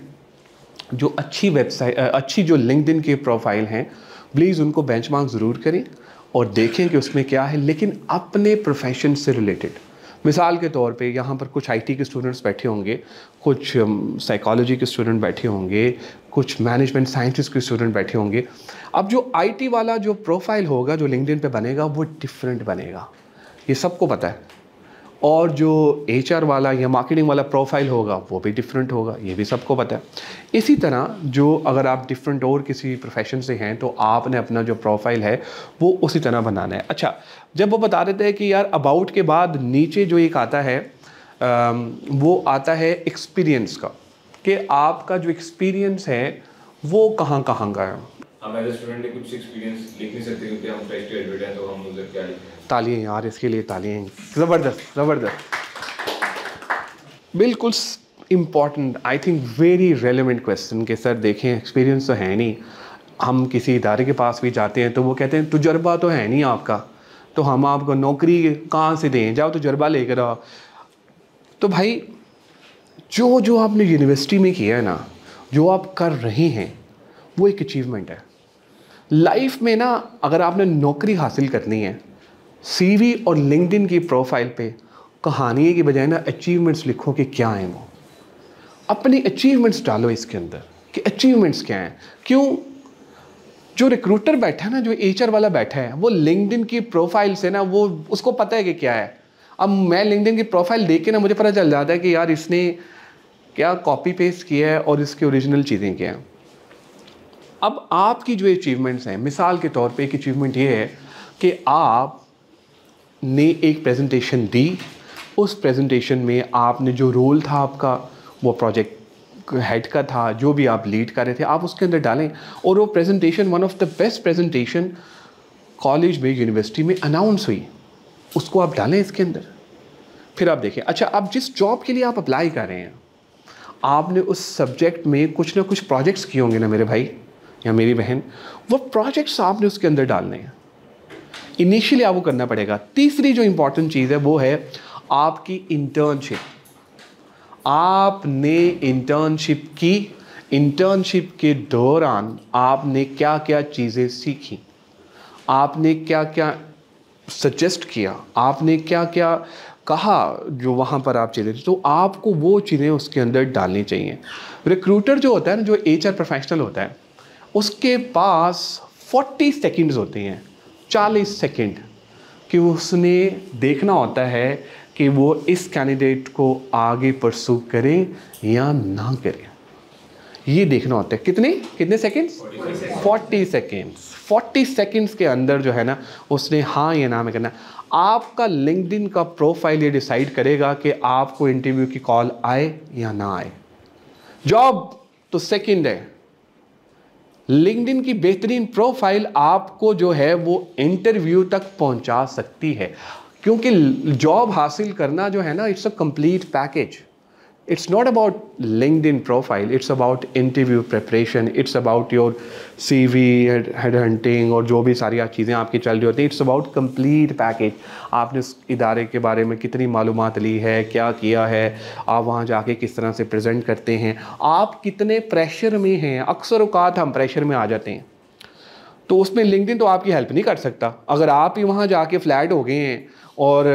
जो अच्छी वेबसाइट, अच्छी जो लिंक्डइन की प्रोफाइल हैं, प्लीज़ उनको बेंचमार्क ज़रूर करें और देखें कि उसमें क्या है, लेकिन अपने प्रोफेशन से रिलेटेड। मिसाल के तौर पे यहाँ पर कुछ IT के स्टूडेंट्स बैठे होंगे, कुछ साइकोलॉजी के स्टूडेंट बैठे होंगे, कुछ मैनेजमेंट साइंटिस्ट के स्टूडेंट बैठे होंगे। अब जो IT वाला जो प्रोफाइल होगा जो लिंक्डइन पे बनेगा वो डिफरेंट बनेगा, ये सबको पता है। और जो HR वाला या मार्केटिंग वाला प्रोफाइल होगा वो भी डिफरेंट होगा, ये भी सबको पता है। इसी तरह जो अगर आप डिफरेंट और किसी प्रोफेशन से हैं तो आपने अपना जो प्रोफाइल है वो उसी तरह बनाना है। अच्छा, जब वो बता देते हैं कि यार अबाउट के बाद नीचे जो एक आता है वो आता है एक्सपीरियंस का, कि आपका जो एक्सपीरियंस है वो कहाँ कहाँ का है। हम एज स्टूडेंट ने कुछ एक्सपीरियंस लिख नहीं सकते क्योंकि हम फ्रेश ग्रेजुएट हैं, तो हम उधर क्या लिखें। तालियां यार इसके लिए, तालियां, ज़बरदस्त ज़बरदस्त, बिल्कुल important, I think very relevant question. के सर देखें एक्सपीरियंस तो है नहीं, हम किसी इदारे के पास भी जाते हैं तो वो कहते हैं तजुर्बा तो है नहीं आपका, तो हम आपको नौकरी कहाँ से दें, जाओ तजुर्बा लेकर आओ। तो भाई जो जो आपने यूनिवर्सिटी में किया है ना, जो आप कर रहे हैं वो एक अचीवमेंट है लाइफ में ना। अगर आपने नौकरी हासिल करनी है, सीवी और लिंक्डइन की प्रोफाइल पे कहानी की बजाय ना अचीवमेंट्स लिखो कि क्या हैं वो, अपनी अचीवमेंट्स डालो इसके अंदर कि अचीवमेंट्स क्या हैं। क्यों? जो रिक्रूटर बैठा है ना, जो एचआर वाला बैठा है, वो लिंक्डइन की प्रोफाइल से ना, वो उसको पता है कि क्या है। अब मैं लिंक्डइन की प्रोफाइल देख के ना मुझे पता चल जाता है कि यार इसने क्या कॉपी पेस्ट किया है और इसके ओरिजिनल चीज़ें क्या हैं। अब आपकी जो अचीवमेंट्स हैं, मिसाल के तौर पे एक अचीवमेंट ये है कि आपने एक प्रेजेंटेशन दी, उस प्रेजेंटेशन में आपने जो रोल था आपका, वो प्रोजेक्ट हेड का था, जो भी आप लीड कर रहे थे, आप उसके अंदर डालें। और वो presentation one of the best presentation college में, यूनिवर्सिटी में अनाउंस हुई, उसको आप डालें इसके अंदर। फिर आप देखें, अच्छा अब जिस जॉब के लिए आप अप्लाई कर रहे हैं, आपने उस सब्जेक्ट में कुछ ना कुछ प्रोजेक्ट्स किए होंगे ना मेरे भाई या मेरी बहन, वो प्रोजेक्ट्स आपने उसके अंदर डालने हैं। इनिशियली आपको करना पड़ेगा। तीसरी जो इंपॉर्टेंट चीज़ है वो है आपकी इंटर्नशिप। आपने इंटर्नशिप की, इंटर्नशिप के दौरान आपने क्या क्या चीज़ें सीखी, आपने क्या क्या सजेस्ट किया, आपने क्या क्या कहा जो वहाँ पर आप चले थे, तो आपको वो चीज़ें उसके अंदर डालनी चाहिए। रिक्रूटर जो होता है ना, जो एचआर प्रोफेशनल होता है, उसके पास 40 सेकंड्स होते हैं, 40 सेकंड, कि उसने देखना होता है कि वो इस कैंडिडेट को आगे परसू करें या ना करें। ये देखना होता है। कितने सेकंड्स? 40 सेकंड्स। 40 सेकंड्स के अंदर जो है ना, उसने हाँ या ना में करना। आपका लिंक्डइन का प्रोफाइल ये डिसाइड करेगा कि आपको इंटरव्यू की कॉल आए या ना आए। जॉब तो सेकंड है, लिंक्डइन की बेहतरीन प्रोफाइल आपको जो है वो इंटरव्यू तक पहुंचा सकती है। क्योंकि जॉब हासिल करना जो है ना, it's a complete package. It's not about LinkedIn profile, it's about interview preparation, it's about your CV, head hunting और जो भी सारी चीज़ें आपकी चल रही होती हैं। It's about complete package. आपने उस इदारे के बारे में कितनी मालूमात ली है, क्या किया है, आप वहाँ जाके किस तरह से प्रेजेंट करते हैं, आप कितने प्रेशर में हैं। अक्सर औकात हम प्रेशर में आ जाते हैं, तो उसमें लिंक्डइन तो आपकी हेल्प नहीं कर सकता। अगर आप ही वहाँ जाके फ्लैट हो गए हैं और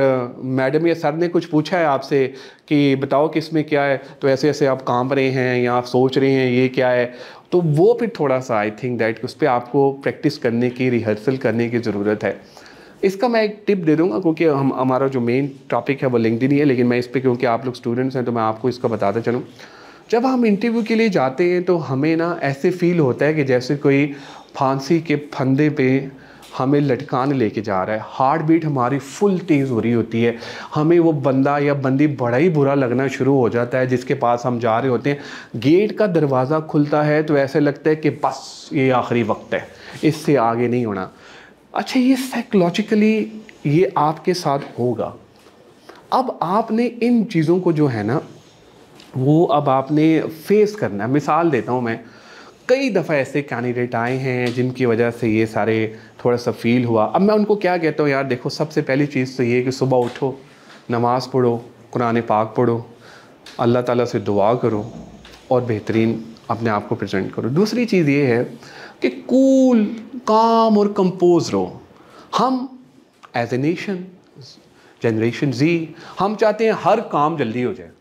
मैडम या सर ने कुछ पूछा है आपसे कि बताओ कि इसमें क्या है, तो ऐसे ऐसे आप कांप रहे हैं या आप सोच रहे हैं ये क्या है, तो वो फिर थोड़ा सा आई थिंक दैट उस पर आपको प्रैक्टिस करने की, रिहर्सल करने की ज़रूरत है। इसका मैं एक टिप दे दूंगा, क्योंकि हमारा जो मेन टॉपिक है वो लिंक्डइन ही है, लेकिन मैं इस पर, क्योंकि आप लोग स्टूडेंट्स हैं, तो मैं आपको इसका बताता चलूँ। जब हम इंटरव्यू के लिए जाते हैं तो हमें ना ऐसे फील होता है कि जैसे कोई फांसी के फंदे पे हमें लटकान लेके जा रहा है। हार्ट बीट हमारी फुल तेज़ हो रही होती है, हमें वो बंदा या बंदी बड़ा ही बुरा लगना शुरू हो जाता है जिसके पास हम जा रहे होते हैं। गेट का दरवाज़ा खुलता है तो ऐसे लगता है कि बस ये आखिरी वक्त है, इससे आगे नहीं होना। अच्छा, ये साइकोलॉजिकली ये आपके साथ होगा। अब आपने इन चीज़ों को जो है ना, वो अब आपने फेस करना है। मिसाल देता हूँ मैं, कई दफ़ा ऐसे कैंडिडेट आए हैं जिनकी वजह से ये सारे थोड़ा सा फील हुआ। अब मैं उनको क्या कहता हूँ, यार देखो, सबसे पहली चीज़ तो ये कि सुबह उठो, नमाज़ पढ़ो, कुरान पाक पढ़ो, अल्लाह ताला से दुआ करो और बेहतरीन अपने आप को प्रेजेंट करो। दूसरी चीज़ ये है कि कूल, काम और कंपोज रहो। हम एज ए नेशन, जनरेशन जी, हम चाहते हैं हर काम जल्दी हो जाए,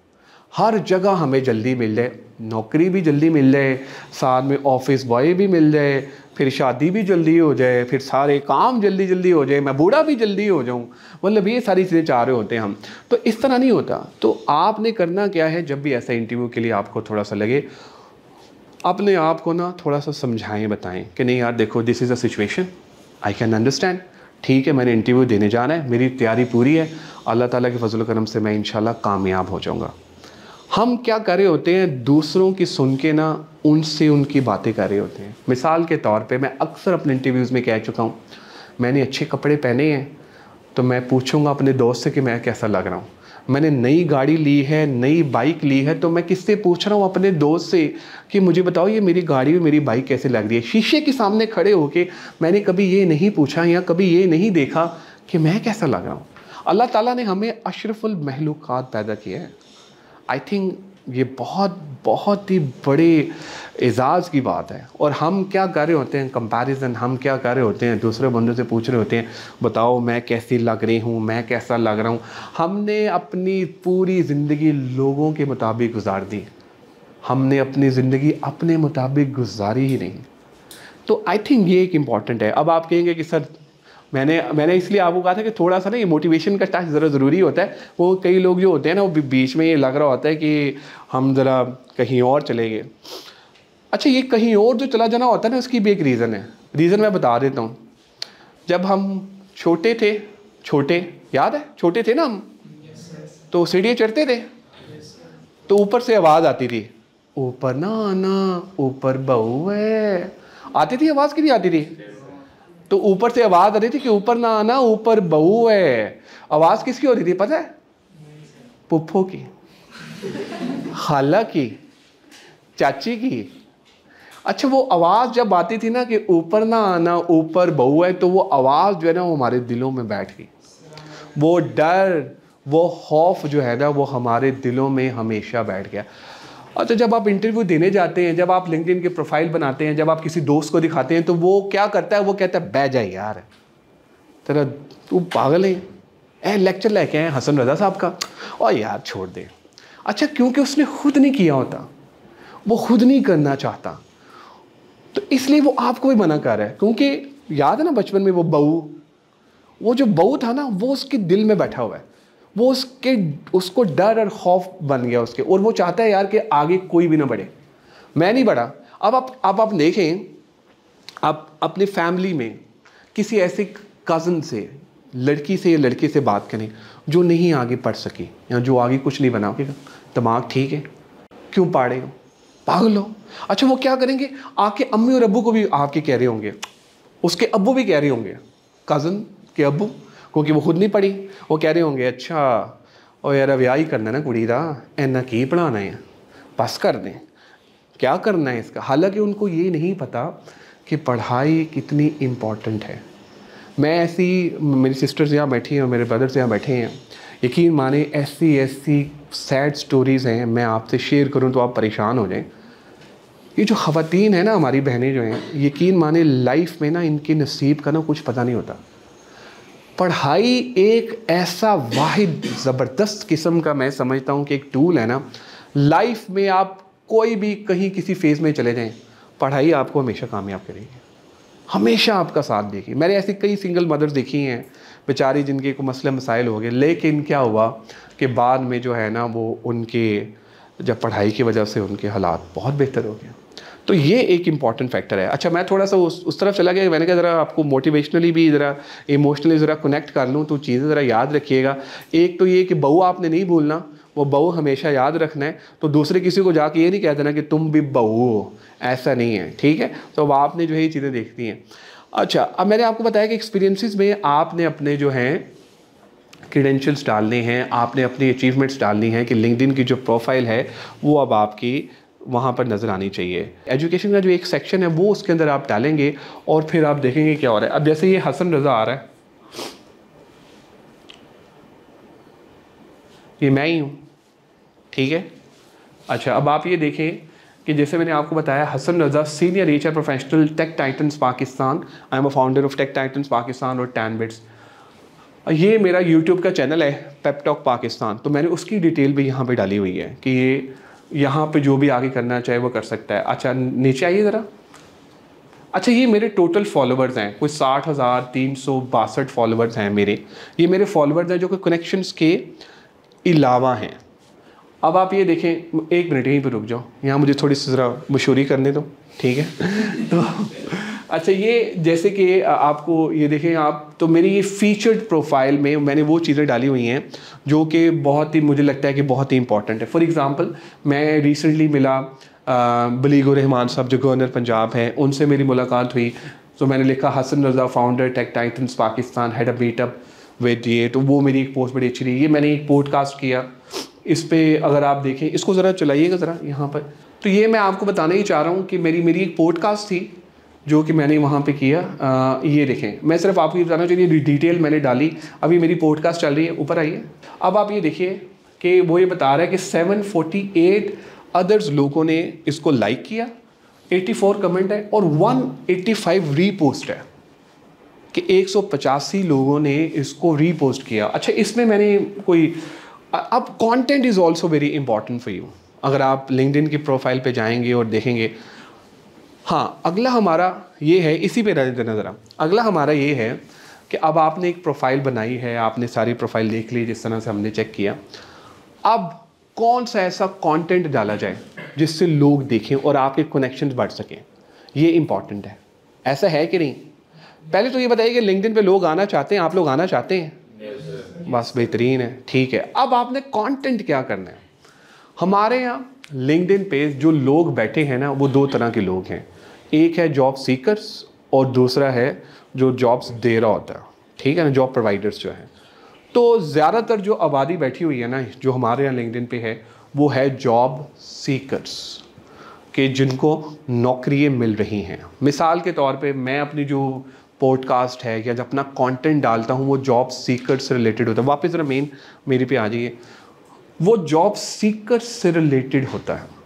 हर जगह हमें जल्दी मिल जाए, नौकरी भी जल्दी मिल जाए, साथ में ऑफिस बॉय भी मिल जाए, फिर शादी भी जल्दी हो जाए, फिर सारे काम जल्दी जल्दी हो जाए, मैं बूढ़ा भी जल्दी हो जाऊं, मतलब ये सारी चीज़ें चाह रहे होते हैं हम। तो इस तरह नहीं होता। तो आपने करना क्या है, जब भी ऐसा इंटरव्यू के लिए आपको थोड़ा सा लगे, अपने आप को ना थोड़ा सा समझाएं, बताएं कि नहीं यार देखो, this is a situation, I can understand, ठीक है, मैंने इंटरव्यू देने जाना है, मेरी तैयारी पूरी है, अल्लाह ताला के फजल करम से मैं इंशाल्लाह कामयाब हो जाऊँगा। हम क्या कर रहे होते हैं, दूसरों की सुन के ना उनसे उनकी बातें कर रहे होते हैं। मिसाल के तौर पे मैं अक्सर अपने इंटरव्यूज़ में कह चुका हूँ, मैंने अच्छे कपड़े पहने हैं तो मैं पूछूंगा अपने दोस्त से कि मैं कैसा लग रहा हूँ। मैंने नई गाड़ी ली है, नई बाइक ली है, तो मैं किससे पूछ रहा हूँ, अपने दोस्त से कि मुझे बताओ ये मेरी गाड़ी और मेरी बाइक कैसे लग रही है। शीशे के सामने खड़े होके मैंने कभी ये नहीं पूछा या कभी ये नहीं देखा कि मैं कैसा लग रहा हूँ। अल्लाह ताला ने हमें अशरफुल महलूकात पैदा किया है। आई थिंक ये बहुत ही बड़े एजाज़ की बात है। और हम क्या कर रहे होते हैं, कंपैरिजन हम क्या कर रहे होते हैं, दूसरे बंदों से पूछ रहे होते हैं बताओ मैं कैसी लग रही हूँ, मैं कैसा लग रहा हूँ। हमने अपनी पूरी ज़िंदगी लोगों के मुताबिक गुजार दी, हमने अपनी ज़िंदगी अपने मुताबिक गुजारी ही नहीं। तो आई थिंक ये एक इम्पॉर्टेंट है। अब आप कहेंगे कि सर मैंने इसलिए आपको कहा था कि थोड़ा सा ना ये मोटिवेशन का टास्क ज़रा ज़रूरी होता है। वो कई लोग जो होते हैं ना, वो बीच में ये लग रहा होता है कि हम ज़रा कहीं और चले गए। अच्छा, ये कहीं और जो चला जाना होता है ना, उसकी भी एक रीज़न है। रीज़न मैं बता देता हूँ। जब हम छोटे थे, याद है छोटे थे ना हम, तो सीढ़ियाँ चढ़ते थे तो ऊपर से आवाज़ आती थी, ऊपर ना आना, ऊपर बहू है। आती थी आवाज़ कि नहीं आती थी? तो ऊपर से आवाज़ आ रही थी कि ऊपर ना आना, ऊपर बहू है। आवाज़ किसकी हो रही थी पता है? पुप्पो की, खाला की, चाची की। अच्छा, वो आवाज़ जब आती थी ना कि ऊपर ना आना, ऊपर बहू है, तो वो आवाज़ जो है ना वो हमारे दिलों में बैठ गई। वो डर, वो खौफ जो है ना वो हमारे दिलों में हमेशा बैठ गया। अच्छा, जब आप इंटरव्यू देने जाते हैं, जब आप लिंक्डइन की प्रोफाइल बनाते हैं, जब आप किसी दोस्त को दिखाते हैं, तो वो क्या करता है, वो कहता है बह जाए यार, तेरा तू पागल है, लेक्चर लेके आए हसन रज़ा साहब का, और यार छोड़ दे। अच्छा, क्योंकि उसने खुद नहीं किया होता, वो खुद नहीं करना चाहता, तो इसलिए वो आपको भी मना कर रहा है। क्योंकि याद है ना बचपन में वो जो बहू था ना, वो उसके दिल में बैठा हुआ है, वो उसको डर और खौफ बन गया उसके, और वो चाहता है यार कि आगे कोई भी ना बढ़े, मैं नहीं बढ़ा। अब आप देखें, आप अपनी फैमिली में किसी ऐसे कज़न से, लड़की से या लड़के से बात करें जो नहीं आगे पढ़ सकी या जो आगे कुछ नहीं बना, दिमाग ठीक है, क्यों पढ़े हो, पागल हो। अच्छा, वो क्या करेंगे, आके अम्मी और अब्बू को भी आपके कह रहे होंगे, उसके अब्बू भी कह रहे होंगे, कज़न के अब्बू, क्योंकि वो खुद नहीं पढ़ी, वो कह रहे होंगे अच्छा और यार ब्याह ही करना ना कुड़ी दा, इन्ना की पढ़ाना है, बस कर दें, क्या करना है इसका। हालांकि उनको ये नहीं पता कि पढ़ाई कितनी इम्पॉर्टेंट है। मैं ऐसी, मेरी सिस्टर्स यहाँ बैठी हैं और मेरे ब्रदर्स यहाँ बैठे हैं, यकीन माने ऐसी सैड स्टोरीज़ हैं, मैं आपसे शेयर करूँ तो आप परेशान हो जाएं। ये जो ख़वातीन हैं ना, हमारी बहनें जो हैं, यकीन माने लाइफ में ना इनके नसीब का ना कुछ पता नहीं होता। पढ़ाई एक ऐसा वाहिद ज़बरदस्त किस्म का मैं समझता हूँ कि एक टूल है ना, लाइफ में आप कोई भी कहीं किसी फेज़ में चले जाएं, पढ़ाई आपको हमेशा कामयाब करेगी, हमेशा आपका साथ देगी। मैंने ऐसी कई सिंगल मदर्स देखी हैं बेचारी, जिनके को मसले मसाइल हो गए, लेकिन क्या हुआ कि बाद में जो है ना वो उनके जब पढ़ाई की वजह से उनके हालात बहुत बेहतर हो गए। तो ये एक इम्पॉर्टेंट फैक्टर है। अच्छा, मैं थोड़ा सा उस तरफ चला गया, मैंने कहा ज़रा आपको मोटिवेशनली भी ज़रा इमोशनली ज़रा कनेक्ट कर लूँ, तो चीज़ें ज़रा याद रखिएगा। एक तो ये कि बहू आपने नहीं भूलना, वो बहू हमेशा याद रखना है। तो दूसरे किसी को जाके ये नहीं कह देना कि तुम भी बहू हो, ऐसा नहीं है, ठीक है। तो अब आपने जो है ये चीज़ें देखती हैं। अच्छा, अब मैंने आपको बताया कि एक्सपीरियंसेस में आपने अपने जो हैं क्रेडेंशियल्स डालने हैं, आपने अपनी अचीवमेंट्स डालनी है कि लिंक्डइन की जो प्रोफाइल है वो अब आपकी वहाँ पर नज़र आनी चाहिए। एजुकेशन का जो एक सेक्शन है वो उसके अंदर आप डालेंगे और फिर आप देखेंगे क्या हो रहा है। अब जैसे ये हसन रज़ा आ रहा है, ये मैं ही हूँ, ठीक है। अच्छा, अब आप ये देखें कि जैसे मैंने आपको बताया, Hasan Raza senior HR professional Tech Titans Pakistan, I am a founder of Tech Titans Pakistan और टैनबिट्स। ये मेरा YouTube का चैनल है पेप टॉक पाकिस्तान, तो मैंने उसकी डिटेल भी यहाँ पे डाली हुई है कि ये यहाँ पे जो भी आगे करना चाहे वो कर सकता है। अच्छा, नीचे आइए ज़रा। अच्छा, ये मेरे टोटल फॉलोवर्स हैं, कुछ 60,362 फॉलोवर्स हैं मेरे। ये मेरे फॉलोवर्स हैं जो कि कनेक्शंस के अलावा हैं। अब आप ये देखें, एक मिनट यहीं पर रुक जाओ, यहाँ मुझे थोड़ी सी ज़रा मशहूरी करने दो, ठीक है। तो अच्छा, ये जैसे कि आपको ये देखें आप, तो मेरी ये फीचर्ड प्रोफाइल में मैंने वो चीज़ें डाली हुई हैं जो कि बहुत ही मुझे लगता है कि बहुत ही इंपॉर्टेंट है। फॉर एग्ज़ाम्पल, मैं रिसेंटली मिला बलीगुर रहमान साहब जो गवर्नर पंजाब हैं, उनसे मेरी मुलाकात हुई। तो मैंने लिखा Hasan Raza founder Tech Titans Pakistan had a meetup with ये, तो वो मेरी एक पोस्ट बड़ी अच्छी रही। ये मैंने एक पॉडकास्ट किया, इस पर अगर आप देखें, इसको ज़रा चलाइएगा ज़रा यहाँ पर। तो ये मैं आपको बताना ही चाह रहा हूँ कि मेरी एक पॉडकास्ट थी जो कि मैंने वहाँ पे किया। ये देखें, मैं सिर्फ आपको ये बताना चाहिए, डिटेल मैंने डाली। अभी मेरी पॉडकास्ट चल रही है, ऊपर आइए। अब आप ये देखिए कि वो ये बता रहा है कि 748 अदर्स लोगों ने इसको लाइक किया, 84 कमेंट है और 185 रीपोस्ट है, कि 185 लोगों ने इसको रीपोस्ट किया। अच्छा, इसमें मैंने कोई, अब content is also very important for you. अगर आप लिंक्डइन की प्रोफाइल पे जाएंगे और देखेंगे, हाँ, अगला हमारा ये है, इसी पे रहने देना ज़रा। अगला हमारा ये है कि अब आपने एक प्रोफाइल बनाई है, आपने सारी प्रोफाइल देख ली जिस तरह से हमने चेक किया। अब कौन सा ऐसा कंटेंट डाला जाए जिससे लोग देखें और आपके कनेक्शंस बढ़ सकें, ये इंपॉर्टेंट है। ऐसा है कि नहीं? पहले तो ये बताइए कि लिंक्डइन पे लोग आना चाहते हैं, आप लोग आना चाहते हैं? बस बेहतरीन है, ठीक है। अब आपने कंटेंट क्या करना है। हमारे यहाँ लिंक्डइन पे जो लोग बैठे हैं ना, वो दो तरह के लोग हैं। एक है जॉब सीकर्स और दूसरा है जो जॉब्स दे रहा होता है, ठीक है ना, जॉब प्रोवाइडर्स जो है। तो ज़्यादातर जो आबादी बैठी हुई है ना, जो हमारे यहाँ लिंक्डइन पे है, वो है जॉब सीकर्स, कि जिनको नौकरियाँ मिल रही हैं। मिसाल के तौर पे मैं अपनी जो पॉडकास्ट है या जब अपना कंटेंट डालता हूँ, वो जॉब सीकर से रिलेटेड होता है। वापस ज़रा मेरे पे आ जाइए। वो जॉब सीकर से रिलेटेड होता है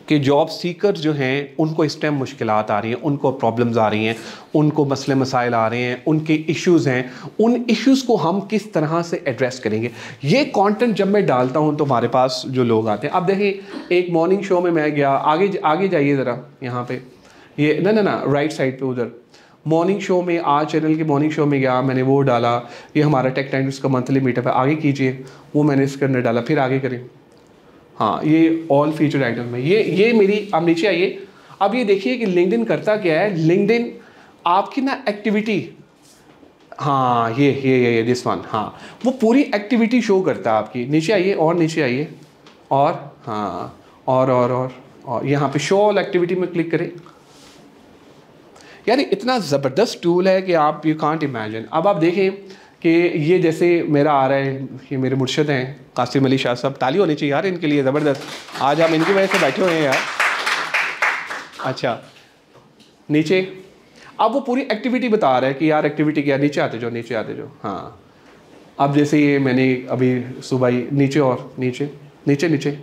कि जॉब सीकर जो हैं उनको इस टाइम मुश्किलात आ रही हैं, उनको प्रॉब्लम्स आ रही हैं, उनको मसले मसाइल आ रहे हैं, उनके इश्यूज़ हैं। उन इश्यूज़ को हम किस तरह से एड्रेस करेंगे, ये कंटेंट जब मैं डालता हूं तो हमारे पास जो लोग आते हैं। अब देखिए, एक मॉर्निंग शो में मैं गया, आगे जाइए ज़रा यहाँ पे, ये ना राइट साइड पे उधर मॉर्निंग शो में, आज चैनल के मॉर्निंग शो में गया, मैंने वो डाला, ये हमारा टेक टाइम्स का मंथली मीटअप है, आगे कीजिए, वो मैंने इसके अंदर डाला, फिर आगे करें। हाँ, ये ऑल फीचर्ड आइटम में ये मेरी, अब नीचे आइए। अब ये देखिए कि लिंक्डइन करता क्या है। लिंक्डइन आपकी ना एक्टिविटी, हाँ ये दिस वन, हाँ, वो पूरी एक्टिविटी शो करता है आपकी। नीचे आइए, और नीचे आइए, और हाँ, और यहाँ पे शो ऑल एक्टिविटी में क्लिक करें। यार इतना ज़बरदस्त टूल है कि आप यू कांट इमेजिन। अब आप देखें कि ये जैसे मेरा आ रहा है, ये मेरे मुर्शिद हैं कासिम अली शाह साहब, ताली होनी चाहिए यार इनके लिए, ज़बरदस्त। आज हम इनकी वजह से बैठे हुए हैं यार। अच्छा, नीचे अब वो पूरी एक्टिविटी बता रहा है कि यार एक्टिविटी क्या, नीचे आते जाओ। हाँ, अब जैसे ये मैंने अभी सुबह ही नीचे, और नीचे,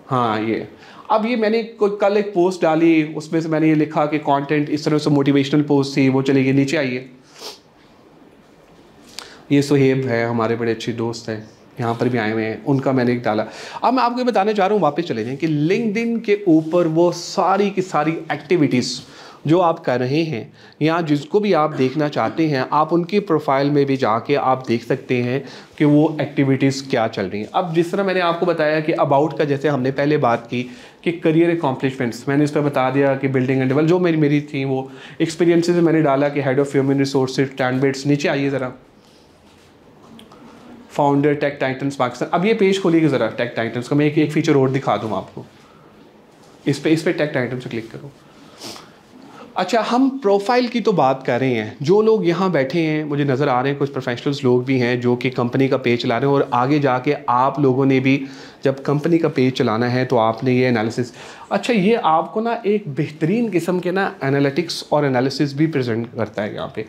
हाँ ये। अब ये मैंने कल एक पोस्ट डाली, उसमें से मैंने ये लिखा कि कंटेंट इस तरह से मोटिवेशनल पोस्ट थी, वो चली गई। नीचे आइए, ये सुहेब है, हमारे बड़े अच्छे दोस्त हैं, यहाँ पर भी आए हुए हैं, उनका मैंने एक डाला। अब मैं आपको ये बताने चाह रहा हूँ, वापस चले जाएं, कि लिंक्डइन के ऊपर वो सारी की सारी एक्टिविटीज़ जो आप कर रहे हैं, या जिसको भी आप देखना चाहते हैं, आप उनकी प्रोफाइल में भी जाके आप देख सकते हैं कि वो एक्टिविटीज़ क्या चल रही हैं। अब जिस तरह मैंने आपको बताया कि अबाउट का, जैसे हमने पहले बात की कि करियर अकॉम्प्लिशमेंट्स, मैंने इस पर बता दिया कि बिल्डिंग एंड डेवलप जो मेरी थी, वो एक्सपीरियंसेस मैंने डाला कि head of human resources standards. नीचे आइए ज़रा, फाउंडर टेक टाइटन्स पाकिस्तान। अब ये पेज खोलिएगा ज़रा टेक टाइटन्स का, मैं एक फीचर और दिखा दूँ आपको। इस पे टेक टाइटन्स से क्लिक करो। अच्छा, हम प्रोफाइल की तो बात कर रहे हैं। जो लोग यहाँ बैठे हैं, मुझे नज़र आ रहे हैं कुछ प्रोफेशनल्स लोग भी हैं जो कि कंपनी का पेज चला रहे हैं, और आगे जाके आप लोगों ने भी जब कंपनी का पेज चलाना है तो आपने ये एनालिसिस, अच्छा ये आपको ना एक बेहतरीन किस्म के ना एनालिटिक्स और एनालिसिस भी प्रेजेंट करता है यहाँ पे।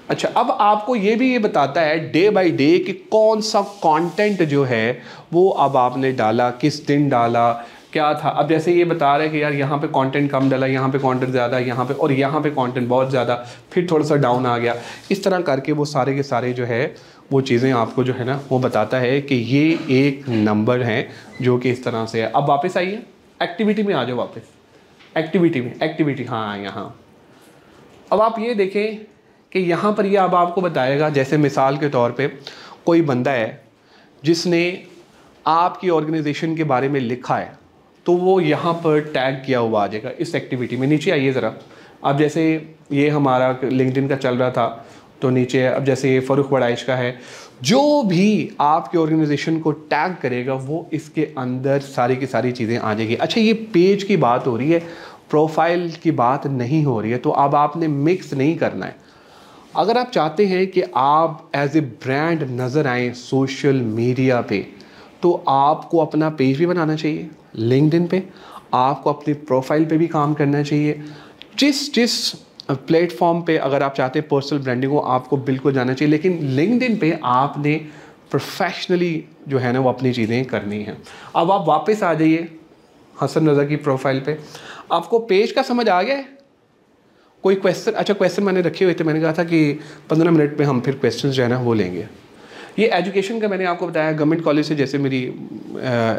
अच्छा, अब आपको ये बताता है डे बाय डे कि कौन सा कंटेंट जो है वो अब आपने डाला, किस दिन डाला, क्या था। अब जैसे ये बता रहे हैं कि यार यहाँ पे कंटेंट कम डाला, यहाँ पे कंटेंट ज़्यादा, यहाँ पे, और यहाँ पे कंटेंट बहुत ज़्यादा, फिर थोड़ा सा डाउन आ गया। इस तरह करके वो सारे के सारे जो है वो चीज़ें आपको जो है ना वो बताता है कि ये एक नंबर है जो कि इस तरह से है। अब वापस आइए, एक्टिविटी में आ जाओ, वापस एक्टिविटी, हाँ यहाँ। अब आप ये देखें कि यहाँ पर ये अब आपको बताएगा, जैसे मिसाल के तौर पे कोई बंदा है जिसने आपकी ऑर्गेनाइजेशन के बारे में लिखा है, तो वो यहाँ पर टैग किया हुआ आ जाएगा इस एक्टिविटी में। नीचे आइए ज़रा, अब जैसे ये हमारा लिंक्डइन का चल रहा था तो नीचे है, अब जैसे ये फ़रूख बड़ाइश का है, जो भी आपके ऑर्गेनाइजेशन को टैग करेगा वो इसके अंदर सारी की सारी चीज़ें आ जाएगी। अच्छा, ये पेज की बात हो रही है, प्रोफाइल की बात नहीं हो रही है, तो अब आपने मिक्स नहीं करना है। अगर आप चाहते हैं कि आप एज ए ब्रांड नज़र आएँ सोशल मीडिया पे, तो आपको अपना पेज भी बनाना चाहिए लिंक्डइन पे, आपको अपनी प्रोफाइल पे भी काम करना चाहिए। जिस प्लेटफॉर्म पे अगर आप चाहते हैं पर्सनल ब्रांडिंग हो, आपको बिल्कुल जाना चाहिए, लेकिन लिंक्डइन पे आपने प्रोफेशनली जो है ना वो अपनी चीज़ें करनी हैं। अब आप वापस आ जाइए हसन रज़ा की प्रोफाइल पे। आपको पेज का समझ आ गया है? कोई क्वेश्चन? अच्छा, क्वेश्चन मैंने रखे हुए थे, मैंने कहा था कि 15 मिनट में हम फिर क्वेश्चन जो है ना वो लेंगे। ये एजुकेशन का मैंने आपको बताया, गवर्नमेंट कॉलेज से जैसे मेरी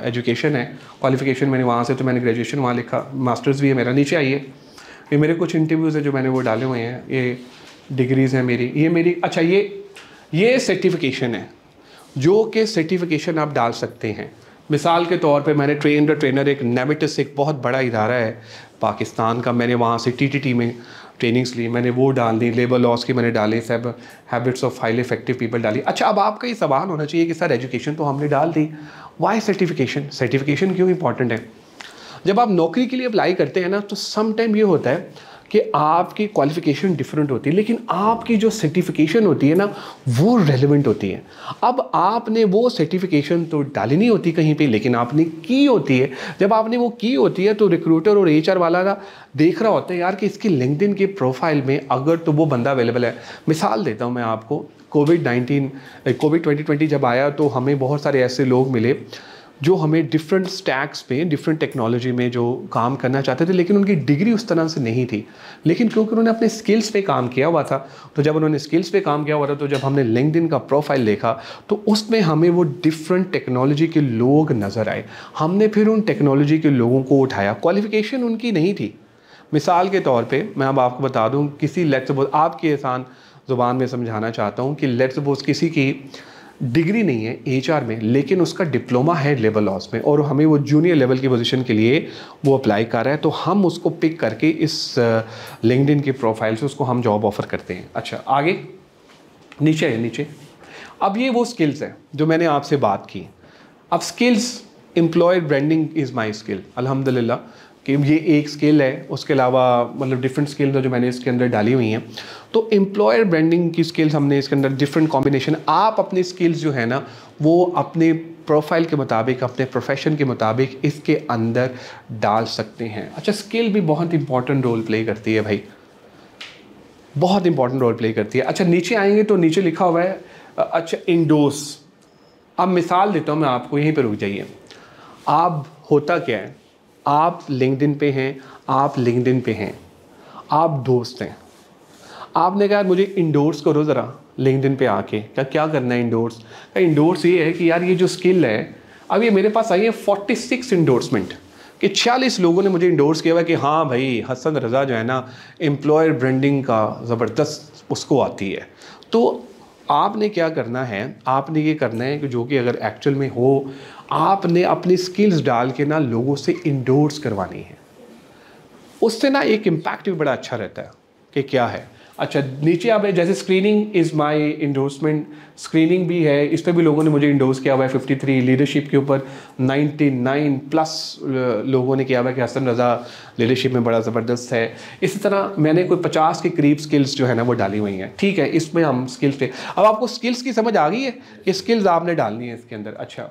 एजुकेशन है, क्वालिफिकेशन मैंने वहाँ से, तो मैंने ग्रेजुएशन वहाँ लिखा, मास्टर्स भी है मेरा। नीचे आइए, ये मेरे कुछ इंटरव्यूज़ है जो मैंने वो डाले हुए हैं, ये डिग्रीज़ हैं मेरी, ये मेरी। अच्छा, ये सर्टिफिकेशन है, जो कि सर्टिफिकेशन आप डाल सकते हैं। मिसाल के तौर पे मैंने ट्रेन द ट्रेनर, एक नेविटस एक बहुत बड़ा इदारा है पाकिस्तान का, मैंने वहाँ से टीटीटी में ट्रेनिंग्स ली, मैंने वो डाल दी, लेबर लॉस की मैंने डाली, सब habits of highly effective people डाली। अच्छा, अब आपका ये सवाल होना चाहिए कि सर एजुकेशन तो हमने डाल दी, वाई सर्टिफिकेशन? सर्टिफिकेशन क्यों इंपॉर्टेंट है? जब आप नौकरी के लिए अप्लाई करते हैं ना, तो सम टाइम ये होता है कि आपकी क्वालिफ़िकेशन डिफरेंट होती है, लेकिन आपकी जो सर्टिफिकेशन होती है ना वो रेलेवेंट होती है। अब आपने वो सर्टिफिकेशन तो डाली नहीं होती कहीं पे, लेकिन आपने की होती है। जब आपने वो की होती है तो रिक्रूटर और एचआर वाला ना देख रहा होता है यार कि इसकी लिंक्डइन की प्रोफाइल में अगर तो वो बंदा अवेलेबल है। मिसाल देता हूँ मैं आपको, कोविड 2020 जब आया तो हमें बहुत सारे ऐसे लोग मिले जो हमें डिफरेंट स्टैक्स पे, डिफरेंट टेक्नोलॉजी में जो काम करना चाहते थे, लेकिन उनकी डिग्री उस तरह से नहीं थी। लेकिन क्योंकि उन्होंने अपने स्किल्स पे काम किया हुआ था, तो जब उन्होंने स्किल्स पे काम किया हुआ था, तो जब हमने लिंक्डइन का प्रोफाइल देखा तो उसमें हमें वो डिफरेंट टेक्नोलॉजी के लोग नज़र आए। हमने फिर उन टेक्नोलॉजी के लोगों को उठाया, क्वालिफिकेशन उनकी नहीं थी। मिसाल के तौर पर मैं अब आपको बता दूँ, किसी लेट्स सपोज, आपकी आसान ज़ुबान में समझाना चाहता हूँ कि लेट्स सपोज किसी की डिग्री नहीं है एचआर में, लेकिन उसका डिप्लोमा है लेबर लॉस में, और हमें वो जूनियर लेवल की पोजीशन के लिए वो अप्लाई कर रहा है, तो हम उसको पिक करके इस लिंक्डइन की प्रोफाइल से उसको हम जॉब ऑफ़र करते हैं। अच्छा, आगे नीचे है, नीचे। अब ये वो स्किल्स है जो मैंने आपसे बात की। अब skills, employer branding is my skill, अल्हम्दुलिल्लाह कि ये एक स्किल है। उसके अलावा मतलब डिफरेंट स्किल्स जो मैंने इसके अंदर डाली हुई हैं। तो एम्प्लॉयर ब्रांडिंग की स्किल्स हमने इसके अंदर डिफरेंट कॉम्बिनेशन, आप अपनी स्किल्स जो है ना वो अपने प्रोफाइल के मुताबिक, अपने प्रोफेशन के मुताबिक इसके अंदर डाल सकते हैं। अच्छा, स्किल भी बहुत इंपॉर्टेंट रोल प्ले करती है भाई, बहुत इंपॉर्टेंट रोल प्ले करती है। अच्छा, नीचे आएंगे तो नीचे लिखा हुआ है अच्छा इंडोर्स। अब मिसाल देता हूँ मैं आपको, यहीं पर रुक जाइए। आप, होता क्या है, आप लिंक्डइन पे हैं, आप लिंक्डइन पे हैं, आप दोस्त हैं, आपने कहा मुझे इंडोर्स करो ज़रा लिंक्डइन पे आके। क्या करना है इंडोर्स? इंडोर्स ये है कि यार ये जो स्किल है, अब ये मेरे पास आई है 46 इंडोर्समेंट कि 46 लोगों ने मुझे इंडोर्स किया हुआ कि हाँ भाई हसन रज़ा जो है ना एम्प्लॉयर ब्रांडिंग का ज़बरदस्त उसको आती है। तो आपने क्या करना है, आपने ये करना है कि जो कि अगर एक्चुअल में हो, आपने अपनी स्किल्स डाल के ना लोगों से इंडोर्स करवानी है। उससे ना एक इम्पैक्ट भी बड़ा अच्छा रहता है कि क्या है। अच्छा, नीचे आप जैसे screening is my endorsement, screening भी है, इस पर भी लोगों ने मुझे इंडोर्स किया हुआ है। 53 लीडरशिप के ऊपर 99+ लोगों ने किया हुआ है कि हसन रज़ा लीडरशिप में बड़ा ज़बरदस्त है। इसी तरह मैंने कोई 50 के करीब स्किल्स जो है ना वो डाली हुई हैं। ठीक है, इसमें हम स्किल्स पे, अब आपको स्किल्स की समझ आ गई है कि स्किल्स आपने डालनी है इसके अंदर। अच्छा,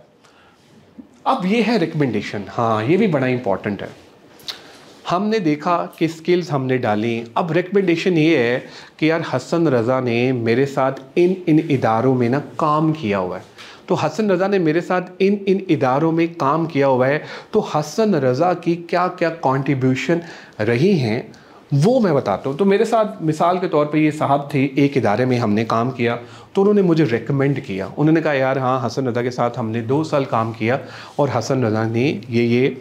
अब ये है रिकमेंडेशन। हाँ, ये भी बड़ा इंपॉर्टेंट है। हमने देखा कि स्किल्स हमने डाली, अब रिकमेंडेशन ये है कि यार हसन रज़ा ने मेरे साथ इन इदारों में ना काम किया हुआ है, तो हसन रज़ा ने मेरे साथ इन इदारों में काम किया हुआ है, तो हसन रज़ा की क्या क्या कंट्रीब्यूशन रही हैं वो मैं बताता हूँ। तो मेरे साथ मिसाल के तौर पे ये साहब थे, एक इदारे में हमने काम किया, तो उन्होंने मुझे रेकमेंड किया। उन्होंने कहा यार हाँ हसन रज़ा के साथ हमने 2 साल काम किया और हसन रज़ा ने ये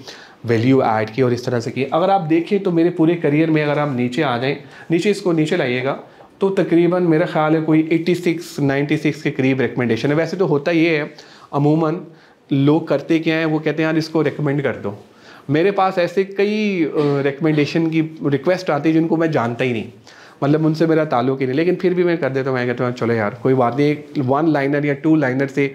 वैल्यू ऐड की और इस तरह से की। अगर आप देखें तो मेरे पूरे करियर में, अगर आप नीचे आ जाएं, नीचे इसको नीचे लाइएगा, तो तकरीबन मेरा ख्याल है कोई 86-96 के करीब रिकमेंडेशन है। वैसे तो होता ये है, अमूमन लोग करते क्या हैं, वो कहते हैं यार इसको रिकमेंड कर दो, मेरे पास ऐसे कई रिकमेंडेशन की रिक्वेस्ट आती है जिनको मैं जानता ही नहीं, मतलब उनसे मेरा ताल्लुक ही नहीं, लेकिन फिर भी मैं कर देता हूँ। मैं कहता हूँ चलो यार कोई बात नहीं, एक 1 लाइनर या 2 लाइनर से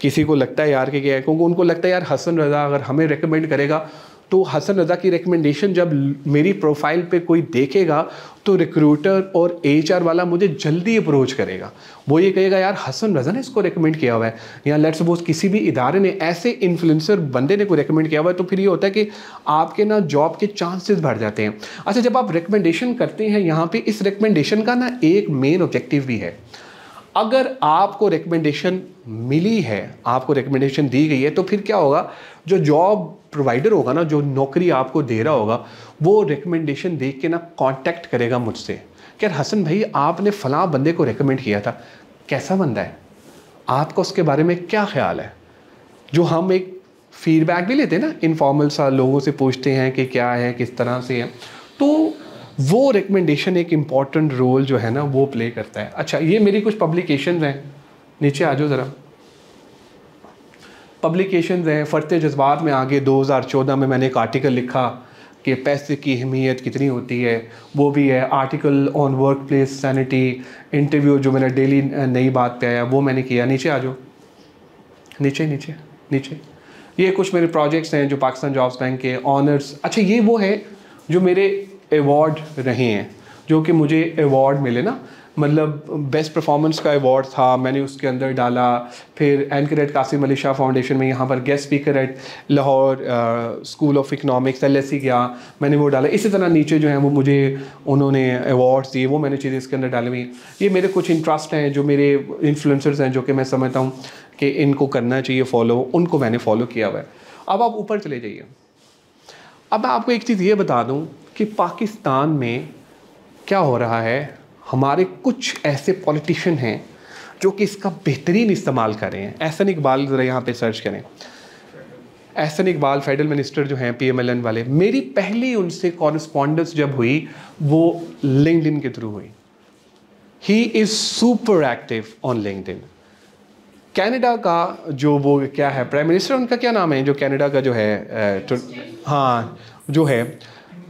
किसी को लगता है यार कि क्या है, क्योंकि उनको लगता है यार हसन रज़ा अगर हमें रिकमेंड करेगा तो हसन रज़ा की रिकमेंडेशन जब मेरी प्रोफाइल पे कोई देखेगा तो रिक्रूटर और HR वाला मुझे जल्दी अप्रोच करेगा। वो ये कहेगा यार हसन रज़ा ने इसको रिकमेंड किया हुआ है, या लेट्स सपोज किसी भी इदारे ने ऐसे इन्फ्लुएंसर बंदे ने को रिकमेंड किया हुआ है, तो फिर ये होता है कि आपके ना जॉब के चांसेस बढ़ जाते हैं। अच्छा, जब आप रिकमेंडेशन करते हैं यहाँ पे, इस रिकमेंडेशन का ना एक मेन ऑब्जेक्टिव भी है। अगर आपको रिकमेंडेशन मिली है, आपको रिकमेंडेशन दी गई है, तो फिर क्या होगा, जो जॉब प्रोवाइडर होगा ना, जो नौकरी आपको दे रहा होगा, वो रिकमेंडेशन देख के ना कांटेक्ट करेगा मुझसे कि यार हसन भाई आपने फ़लाँ बंदे को रिकमेंड किया था, कैसा बंदा है, आपका उसके बारे में क्या ख्याल है। जो हम एक फीडबैक भी लेते हैं ना, इनफॉर्मल सा लोगों से पूछते हैं कि क्या है, किस तरह से है, तो वो रिकमेंडेशन एक इम्पॉर्टेंट रोल जो है ना वो प्ले करता है। अच्छा, ये मेरी कुछ पब्लिकेशंस हैं, नीचे आ जाओ ज़रा। पब्लिकेशंस हैं, फ़र्ते जज्बात में आगे 2014 में मैंने एक आर्टिकल लिखा कि पैसे की अहमियत कितनी होती है, वो भी है। Article on work place sanity, interview जो मेरा डेली नई बात पे आया वो मैंने किया। नीचे आ जाओ, नीचे नीचे नीचे। ये कुछ मेरे प्रोजेक्ट्स हैं जो पाकिस्तान जॉब्स बैंक के ऑनर्स। अच्छा, ये वो है जो मेरे अवार्ड रहे हैं, जो कि मुझे अवार्ड मिले ना, मतलब बेस्ट परफॉर्मेंस का अवार्ड था, मैंने उसके अंदर डाला। फिर anchor at Qasim Ali Shah foundation में यहाँ पर guest speaker at Lahore school of economics LSE गया, मैंने वो डाला। इसी तरह नीचे जो है वो मुझे उन्होंने अवार्ड्स दिए, वो मैंने चीज़ें इसके अंदर डाली हुई। ये मेरे कुछ इंटरेस्ट हैं, जो मेरे इन्फ्लुएंसर्स हैं, जो कि मैं समझता हूँ कि इनको करना चाहिए फॉलो, उनको मैंने फॉलो किया हुआ है। अब आप ऊपर चले जाइए। अब मैं आपको एक चीज़ ये बता दूँ कि पाकिस्तान में क्या हो रहा है। हमारे कुछ ऐसे पॉलिटिशियन हैं जो कि इसका बेहतरीन इस्तेमाल कर रहे हैं। एहसन इकबाल ज़रा यहाँ पे सर्च करें, एहसन इकबाल फेडरल मिनिस्टर जो हैं PMLN वाले। मेरी पहली उनसे कॉरेस्पॉन्डेंस जब हुई वो लिंक्डइन के थ्रू हुई। He is super active on LinkedIn. Canada का जो वो क्या है प्राइम मिनिस्टर, उनका क्या नाम है जो कनाडा का जो है हाँ जो है,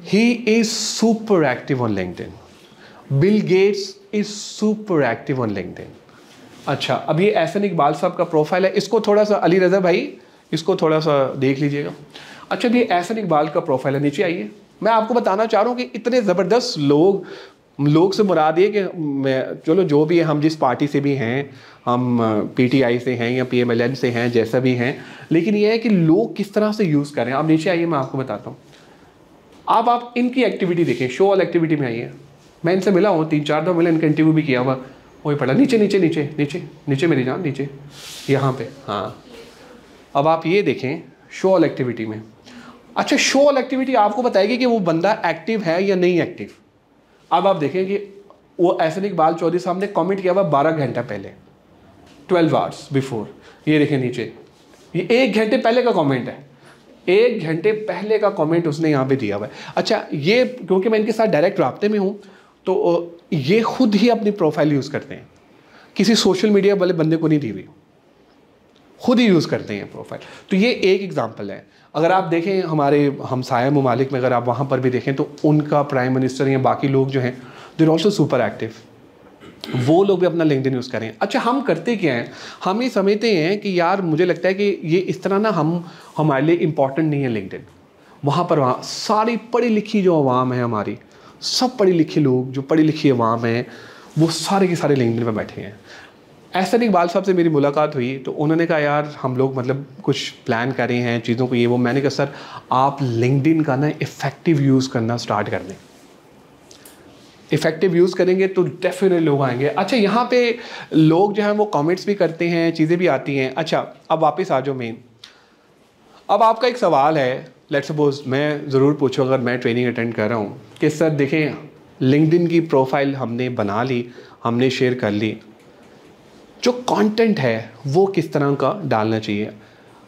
he is super active on LinkedIn. Bill Gates is super active on LinkedIn. अच्छा, अब ये एहसन इकबाल साहब का प्रोफाइल है, इसको थोड़ा सा अली रज़ा भाई इसको थोड़ा सा देख लीजिएगा। अच्छा, ये एहसन इकबाल का प्रोफाइल है, नीचे आइए। मैं आपको बताना चाह रहा हूँ कि इतने ज़बरदस्त लोग से मुराद ये कि मैं चलो जो भी है, हम जिस पार्टी से भी हैं, हम PTI से हैं या PMLN से हैं, जैसा भी हैं, लेकिन ये है कि लोग किस तरह से यूज़ कर रहे हैं। आप नीचे आइए, मैं आपको बताता हूँ। अब आप इनकी एक्टिविटी देखें, शो ऑल एक्टिविटी में आइए। मैं इनसे मिला हूँ 3-4 दफ़ा, मैंने इनका इंटरव्यू भी किया हुआ, वही पढ़ा। नीचे नीचे नीचे नीचे नीचे मेरी जान, नीचे यहाँ पे, हाँ। अब आप ये देखें शो ऑल एक्टिविटी में। अच्छा, शो ऑल एक्टिविटी आपको बताएगी कि वो बंदा एक्टिव है या नहीं एक्टिव। अब आप देखें कि वो एहसन इकबाल चौधरी साहब ने कमेंट किया हुआ 12 घंटा पहले, 12 आवर्स बिफोर। ये देखें नीचे, ये 1 घंटे पहले का कमेंट है, 1 घंटे पहले का कमेंट उसने यहाँ पे दिया हुआ है। अच्छा, ये क्योंकि मैं इनके साथ डायरेक्ट राब्ते में हूँ, तो ये खुद ही अपनी प्रोफाइल यूज़ करते हैं, किसी सोशल मीडिया वाले बंदे को नहीं दी हुई, खुद ही यूज़ करते हैं प्रोफाइल। तो ये एक एग्जांपल है। अगर आप देखें हमारे हमसाया ममालिक में, अगर आप वहाँ पर भी देखें तो उनका प्राइम मिनिस्टर या बाकी लोग जो हैं they are also super active, वो लोग भी अपना लिंक्डइन यूज़ करें। अच्छा, हम करते क्या हैं, हम ये समझते हैं कि यार मुझे लगता है कि ये इस तरह ना हमारे लिए इम्पॉर्टेंट नहीं है लिंक्डइन। वहाँ सारी पढ़ी लिखी जो अवाम है हमारी, सब पढ़ी लिखी लोग, जो पढ़ी लिखी अवाम है, वो सारे के सारे लिंक्डइन पे बैठे हैं। एहसन इकबाल साहब से मेरी मुलाकात हुई तो उन्होंने कहा यार हम लोग मतलब कुछ प्लान कर रहे हैं चीज़ों को, ये वो। मैंने कहा सर आप लिंक्डइन का ना इफ़ेक्टिव यूज़ करना स्टार्ट कर दें, इफ़ेक्टिव यूज़ करेंगे तो डेफिनेटली लोग आएंगे। अच्छा, यहाँ पे लोग जो हैं वो कमेंट्स भी करते हैं, चीज़ें भी आती हैं। अच्छा, अब वापस आ जाओ मेन। अब आपका एक सवाल है, लेट्स सपोज मैं ज़रूर पूछूँ अगर मैं ट्रेनिंग अटेंड कर रहा हूँ कि सर देखें लिंक्डइन की प्रोफाइल हमने बना ली, हमने शेयर कर ली, जो कंटेंट है वो किस तरह का डालना चाहिए।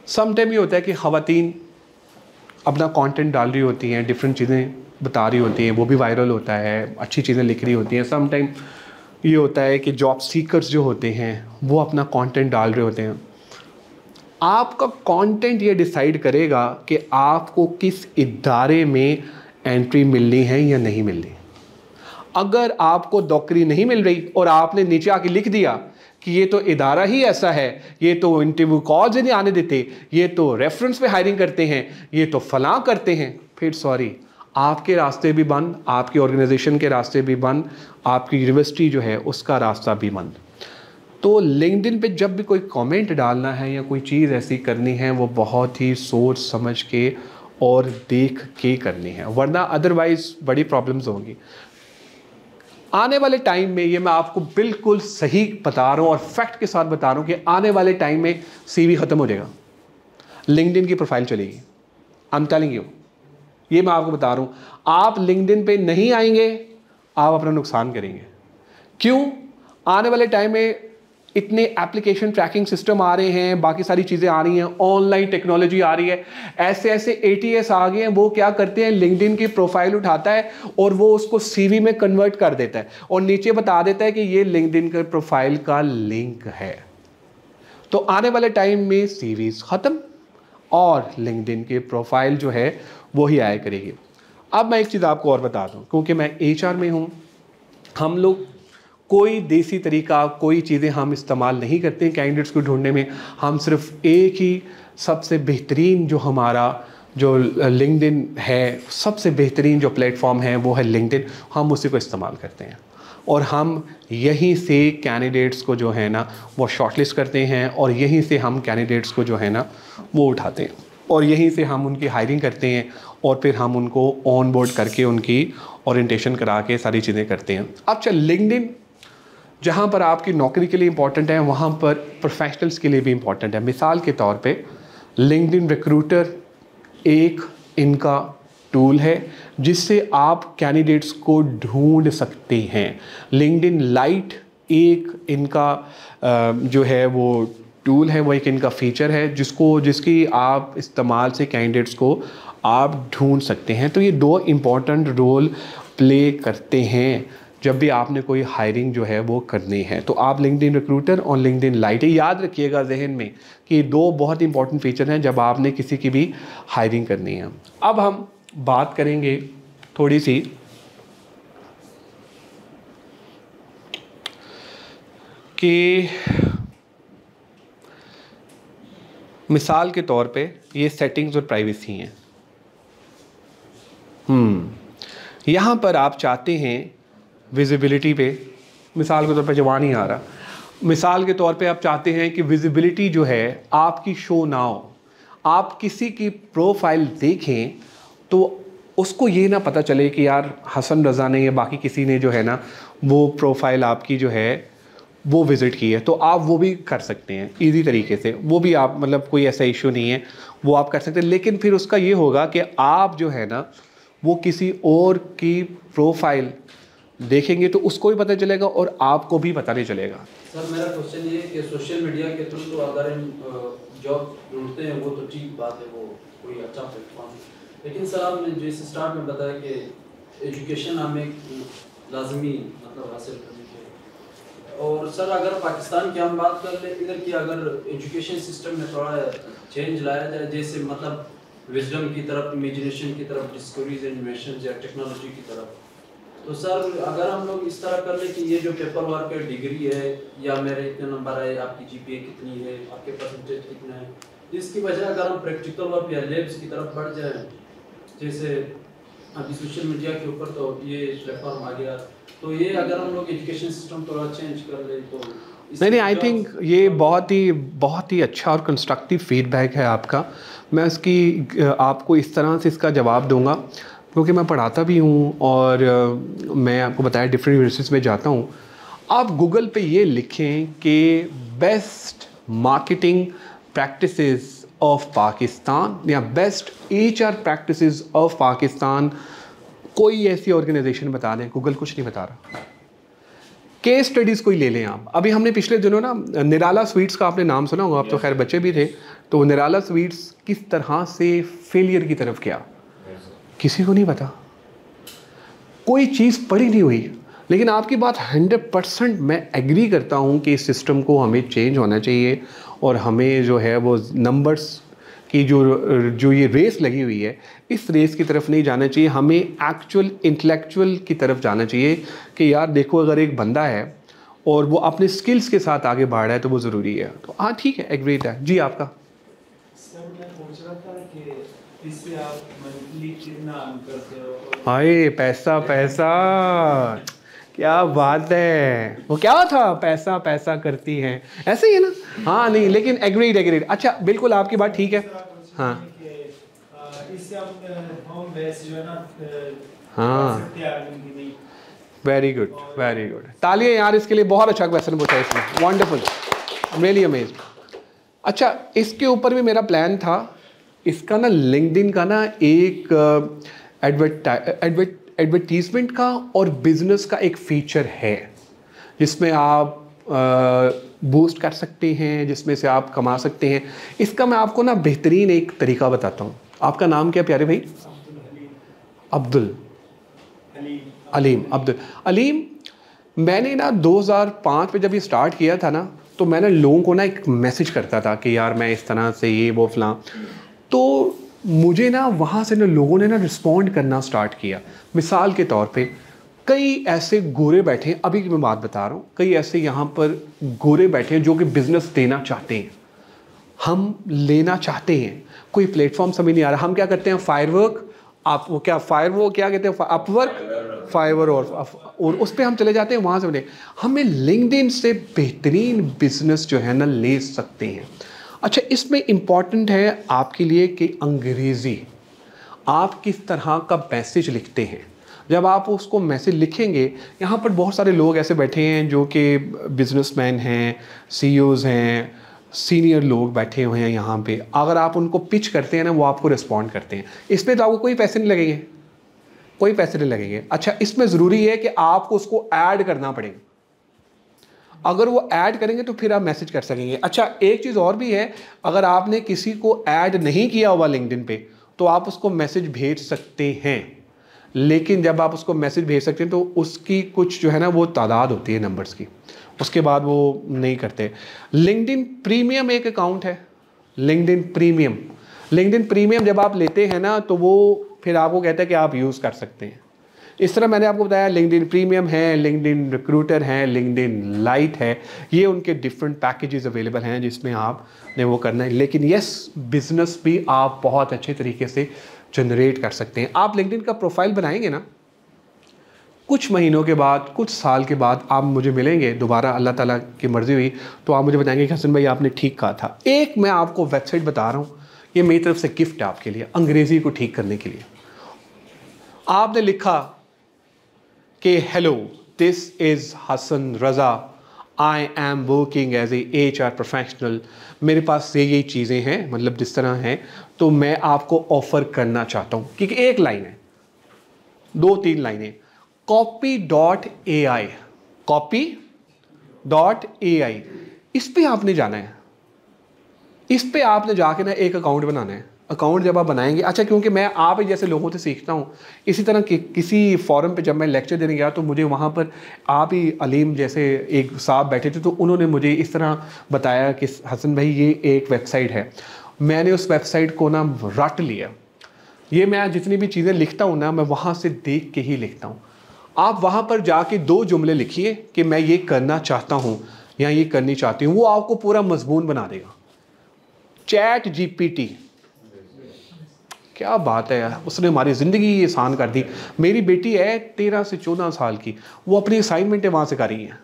समटाइम ये होता है कि ख़वातीन अपना कंटेंट डाल रही होती हैं, डिफरेंट चीज़ें बता रही होती हैं, वो भी वायरल होता है, अच्छी चीज़ें लिख रही होती हैं। समटाइम ये होता है कि जॉब सीकर्स जो होते हैं वो अपना कंटेंट डाल रहे होते हैं। आपका कंटेंट ये डिसाइड करेगा कि आपको किस इदारे में एंट्री मिलनी है या नहीं मिलनी। अगर आपको नौकरी नहीं मिल रही और आपने नीचे आके लिख दिया कि ये तो इदारा ही ऐसा है, ये तो इंटरव्यू कॉल्स ही नहीं आने देते, ये तो रेफरेंस पे हायरिंग करते हैं, ये तो फलां करते हैं, फिर सॉरी, आपके रास्ते भी बंद, आपकी ऑर्गेनाइजेशन के रास्ते भी बंद, आपकी यूनिवर्सिटी जो है उसका रास्ता भी बंद। तो लिंक्डइन पे जब भी कोई कमेंट डालना है या कोई चीज़ ऐसी करनी है, वो बहुत ही सोच समझ के और देख के करनी है, वरना अदरवाइज बड़ी प्रॉब्लम्स होंगी। आने वाले टाइम में, ये मैं आपको बिल्कुल सही बता रहा हूँ और फैक्ट के साथ बता रहा हूँ कि आने वाले टाइम में सीवी ख़त्म हो जाएगा, लिंक्डइन की प्रोफाइल चलेगी। आई एम टेलिंग यू, ये मैं आपको बता रहा हूँ। आप लिंक्डइन पे नहीं आएंगे, आप अपना नुकसान करेंगे। क्यों? आने वाले टाइम में इतने एप्लीकेशन ट्रैकिंग सिस्टम आ रहे हैं, बाकी सारी चीज़ें आ रही हैं, ऑनलाइन टेक्नोलॉजी आ रही है, ऐसे ऐसे ATS आ गए हैं, वो क्या करते हैं, लिंक्डइन की प्रोफाइल उठाता है और वो उसको CV में कन्वर्ट कर देता है और नीचे बता देता है कि ये लिंक्डइन के प्रोफाइल का लिंक है। तो आने वाले टाइम में CVs ख़त्म और लिंक्डइन की प्रोफाइल जो है वो ही आया करेगी। अब मैं एक चीज़ आपको और बता दूँ, क्योंकि मैं HR में हूँ, हम लोग कोई देसी तरीका, कोई चीज़ें हम इस्तेमाल नहीं करते हैं कैंडिडेट्स को ढूंढने में। हम सिर्फ एक ही सबसे बेहतरीन जो हमारा जो लिंक्डइन है, सबसे बेहतरीन जो प्लेटफॉर्म है वो है लिंक्डइन, हम उसी को इस्तेमाल करते हैं और हम यहीं से कैंडिडेट्स को जो है ना वो शॉर्टलिस्ट करते हैं और यहीं से हम कैंडिडेट्स को जो है ना वो उठाते हैं और यहीं से हम उनकी हायरिंग करते हैं और फिर हम उनको ऑन बोर्ड करके उनकी ओरिएंटेशन करा के सारी चीज़ें करते हैं। अब चल लिंक्डइन जहाँ पर आपकी नौकरी के लिए इम्पॉर्टेंट है, वहाँ पर प्रोफेशनल्स के लिए भी इम्पॉर्टेंट है। मिसाल के तौर पे लिंक्डइन रिक्रूटर एक इनका टूल है जिससे आप कैंडिडेट्स को ढूंढ सकते हैं। लिंक्डइन लाइट एक इनका जो है वो टूल है, वो एक इनका फीचर है जिसकी आप इस्तेमाल से कैंडिडेट्स को आप ढूंढ सकते हैं। तो ये दो इम्पॉर्टेंट रोल प्ले करते हैं जब भी आपने कोई हायरिंग जो है वो करनी है। तो आप लिंक्डइन रिक्रूटर और लिंक्डइन लाइट, याद रखिएगा जहन में कि दो बहुत इंपॉर्टेंट फीचर हैं जब आपने किसी की भी हायरिंग करनी है। अब हम बात करेंगे थोड़ी सी कि मिसाल के तौर पे ये सेटिंग्स और प्राइवेसी हैं। यहाँ पर आप चाहते हैं विजिबिलिटी पे, मिसाल के तौर पे जवान ही आ रहा, मिसाल के तौर पे आप चाहते हैं कि विजिबिलिटी जो है आपकी शो ना हो। आप किसी की प्रोफाइल देखें तो उसको ये ना पता चले कि यार हसन रज़ा ने या बाकी किसी ने जो है ना वो प्रोफाइल आपकी जो है वो विज़िट की है। तो आप वो भी कर सकते हैं इजी तरीके से, वो भी आप मतलब कोई ऐसा इशू नहीं है, वो आप कर सकते हैं। लेकिन फिर उसका ये होगा कि आप जो है ना वो किसी और की प्रोफाइल देखेंगे तो उसको भी पता चलेगा और आपको भी पता नहीं चलेगा। सर मेरा क्वेश्चन ये है कि सोशल मीडिया के थ्रू तो अगर हम जॉब ढूंढते हैं वो तो ठीक बात है, वो कोई अच्छा प्लेटफॉर्म है, लेकिन सर आपने जैसे स्टार्ट में बताया कि एजुकेशन हमें लाजमी मतलब हासिल करनी चाहिए। और सर अगर पाकिस्तान की हम बात कर ले, इधर की अगर एजुकेशन सिस्टम में थोड़ा चेंज लाया जाए, जैसे मतलब विजडम की तरफ, इमेजिनेशन की तरफ, डिस्कवरीज एंड इन्वेंशंस या टेक्नोलॉजी की तरफ, तो सर अगर हम लोग इस तरह कर ले कि ये जो पेपर वर्क है, डिग्री है या मेरे इतने नंबर है, आपकी GPA कितनी है, आपके परसेंटेज कितना है, इसकी वजह अगर हम प्रैक्टिकल वर्क या लैब्स की तरफ बढ़ जाए, जैसे अभी सोशल मीडिया के ऊपर तो ये प्लेटफॉर्म आ गया, तो ये अगर हम लोग एजुकेशन सिस्टम थोड़ा चेंज कर ले तो नहीं, आई थिंक ये बहुत ही अच्छा और कंस्ट्रक्टिव फीडबैक है आपका। मैं इसकी आपको इस तरह से इसका जवाब दूंगा क्योंकि मैं पढ़ाता भी हूँ और मैं आपको बताया डिफरेंट यूनिवर्सिटीज़ में जाता हूँ। आप गूगल पे ये लिखें कि best marketing practices of Pakistan या best HR practices of Pakistan, कोई ऐसी ऑर्गेनाइजेशन बता दें, गूगल कुछ नहीं बता रहा। केस स्टडीज़ कोई ले लें आप। अभी हमने पिछले दिनों ना निराला स्वीट्स का आपने नाम सुना होगा, आप तो खैर बच्चे भी थे, तो निराला स्वीट्स किस तरह से फेलियर की तरफ गया किसी को नहीं पता, कोई चीज़ पड़ी नहीं हुई। लेकिन आपकी बात 100% मैं एग्री करता हूँ कि इस सिस्टम को हमें चेंज होना चाहिए और हमें जो है वो नंबर्स की जो ये रेस लगी हुई है, इस रेस की तरफ नहीं जाना चाहिए। हमें एक्चुअल इंटेलेक्चुअल की तरफ जाना चाहिए कि यार देखो, अगर एक बंदा है और वो अपने स्किल्स के साथ आगे बढ़ रहा है तो वो ज़रूरी है। तो हाँ ठीक है, एग्रीड है जी। आपका सर मैं पूछ रहा था कि इससे आप मंथली कितना अर्न करते हो? हाय पैसा पैसा, क्या बात है। वो क्या था, पैसा पैसा करती हैं, ऐसे ही है ना। हाँ नहीं लेकिन एग्रीड एग्रीड। अच्छा बिल्कुल आपकी बात ठीक है। हाँ इससे आप होम बेस जो है ना हाँ, वेरी गुड वेरी गुड। तालियां यार इसके लिए, बहुत अच्छा क्वेश्चन पूछा इसने, वंडरफुल, रियली अमेजिंग। अच्छा इसके ऊपर भी मेरा प्लान था, इसका ना लिंक्डइन का ना एक एडवर्टीजमेंट का और बिजनेस का एक फीचर है जिसमें आप बूस्ट कर सकते हैं, जिसमें से आप कमा सकते हैं। इसका मैं आपको ना बेहतरीन एक तरीका बताता हूँ। आपका नाम क्या प्यारे भाई? अब्दुल अलीम। अब्दुल अलीम, मैंने ना 2005 में जब ये स्टार्ट किया था ना, तो मैंने लोगों को ना एक मैसेज करता था कि यार मैं इस तरह से ये वो फलां। तो मुझे ना वहाँ से ना लोगों ने ना रिस्पॉन्ड करना स्टार्ट किया। मिसाल के तौर पे कई ऐसे गोरे बैठे हैं, अभी की मैं बात बता रहा हूँ, कई ऐसे यहाँ पर गोरे बैठे हैं जो कि बिज़नेस देना चाहते हैं, हम लेना चाहते हैं, कोई प्लेटफॉर्म समझ नहीं आ रहा। हम क्या करते हैं, फायरवर्क, आप वो क्या फायरवर्क क्या कहते हैं, अपवर्क, फाइवर और उस पर हम चले जाते हैं, वहाँ से बने। हमें लिंक्डइन से बेहतरीन बिजनेस जो है ना ले सकते हैं। अच्छा इसमें इम्पॉर्टेंट है आपके लिए कि अंग्रेज़ी आप किस तरह का मैसेज लिखते हैं। जब आप उसको मैसेज लिखेंगे, यहाँ पर बहुत सारे लोग ऐसे बैठे हैं जो कि बिजनेसमैन हैं, सीईओज़ हैं, सीनियर लोग बैठे हुए हैं यहाँ पे। अगर आप उनको पिच करते हैं ना, वो आपको रिस्पॉन्ड करते हैं। इसमें तो आपको कोई पैसे नहीं लगेंगे, कोई पैसे नहीं लगेंगे। अच्छा इसमें ज़रूरी है कि आपको उसको ऐड करना पड़ेगा। अगर वो ऐड करेंगे तो फिर आप मैसेज कर सकेंगे। अच्छा एक चीज़ और भी है, अगर आपने किसी को ऐड नहीं किया हुआ लिंक्डइन पे, तो आप उसको मैसेज भेज सकते हैं, लेकिन जब आप उसको मैसेज भेज सकते हैं तो उसकी कुछ जो है ना वो तादाद होती है नंबर्स की, उसके बाद वो नहीं करते। लिंक्डइन प्रीमियम एक अकाउंट है, लिंक्डइन प्रीमियम जब आप लेते हैं ना, तो वो फिर आपको कहता है कि आप यूज़ कर सकते हैं। इस तरह मैंने आपको बताया, लिंक्डइन प्रीमियम है, लिंक्डइन रिक्रूटर है, लिंक्डइन लाइट है, ये उनके डिफरेंट पैकेजेस अवेलेबल हैं जिसमें आपने वो करना है। लेकिन यस, बिजनेस भी आप बहुत अच्छे तरीके से जनरेट कर सकते हैं। आप लिंक्डइन का प्रोफाइल बनाएंगे ना, कुछ महीनों के बाद, कुछ साल के बाद आप मुझे मिलेंगे दोबारा, अल्लाह ताला की मर्ज़ी हुई तो आप मुझे बताएंगे कि हसन भाई आपने ठीक कहा था। एक मैं आपको वेबसाइट बता रहा हूँ, ये मेरी तरफ से गिफ्ट है आपके लिए, अंग्रेज़ी को ठीक करने के लिए। आपने लिखा कि hello, this is Hasan Raza, I am working as a HR professional, मेरे पास ये चीज़ें हैं, मतलब जिस तरह हैं, तो मैं आपको ऑफ़र करना चाहता हूँ। क्योंकि एक लाइन है, 2-3 लाइनें, copy.ai, इस पे आपने जाना है, इस पे आपने जाके ना एक अकाउंट बनाना है। अकाउंट जब आप बनाएंगे, अच्छा क्योंकि मैं आप ही जैसे लोगों से सीखता हूँ, इसी तरह किसी फॉरम पे जब मैं लेक्चर देने गया तो मुझे वहाँ पर आप ही अलीम जैसे एक साहब बैठे थे, तो उन्होंने मुझे इस तरह बताया कि हसन भाई ये एक वेबसाइट है। मैंने उस वेबसाइट को ना रट लिया। ये मैं जितनी भी चीज़ें लिखता हूँ ना, मैं वहाँ से देख के ही लिखता हूँ। आप वहाँ पर जाके 2 जुमले लिखिए कि मैं ये करना चाहता हूँ या ये करनी चाहती हूँ, वो आपको पूरा मजमून बना देगा। चैट GPT, क्या बात है यार, उसने हमारी ज़िंदगी आसान कर दी। मेरी बेटी है 13 से 14 साल की, वो अपनी असाइनमेंटें वहाँ से कर रही हैं।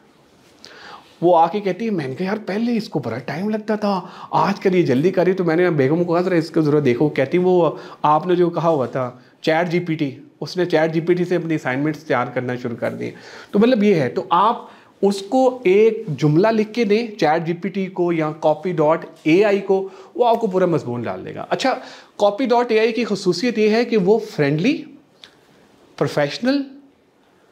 वो आके कहती है, मैंने कहा यार पहले इसको बड़ा टाइम लगता था, आजकल ये जल्दी करी। तो मैंने बेगम को कहा जरा इसको ज़रूरत देखो। कहती वो आपने जो कहा हुआ था चैट GPT, उसने चैट GPT से अपनी असाइनमेंट्स तैयार करना शुरू कर दिए। तो मतलब ये है, तो आप उसको एक जुमला लिख के दें चैट GPT को या copy.ai को, वो आपको पूरा मजमून डाल देगा। अच्छा copy.ai की खसूसियत ये है कि वो फ्रेंडली, प्रोफेशनल,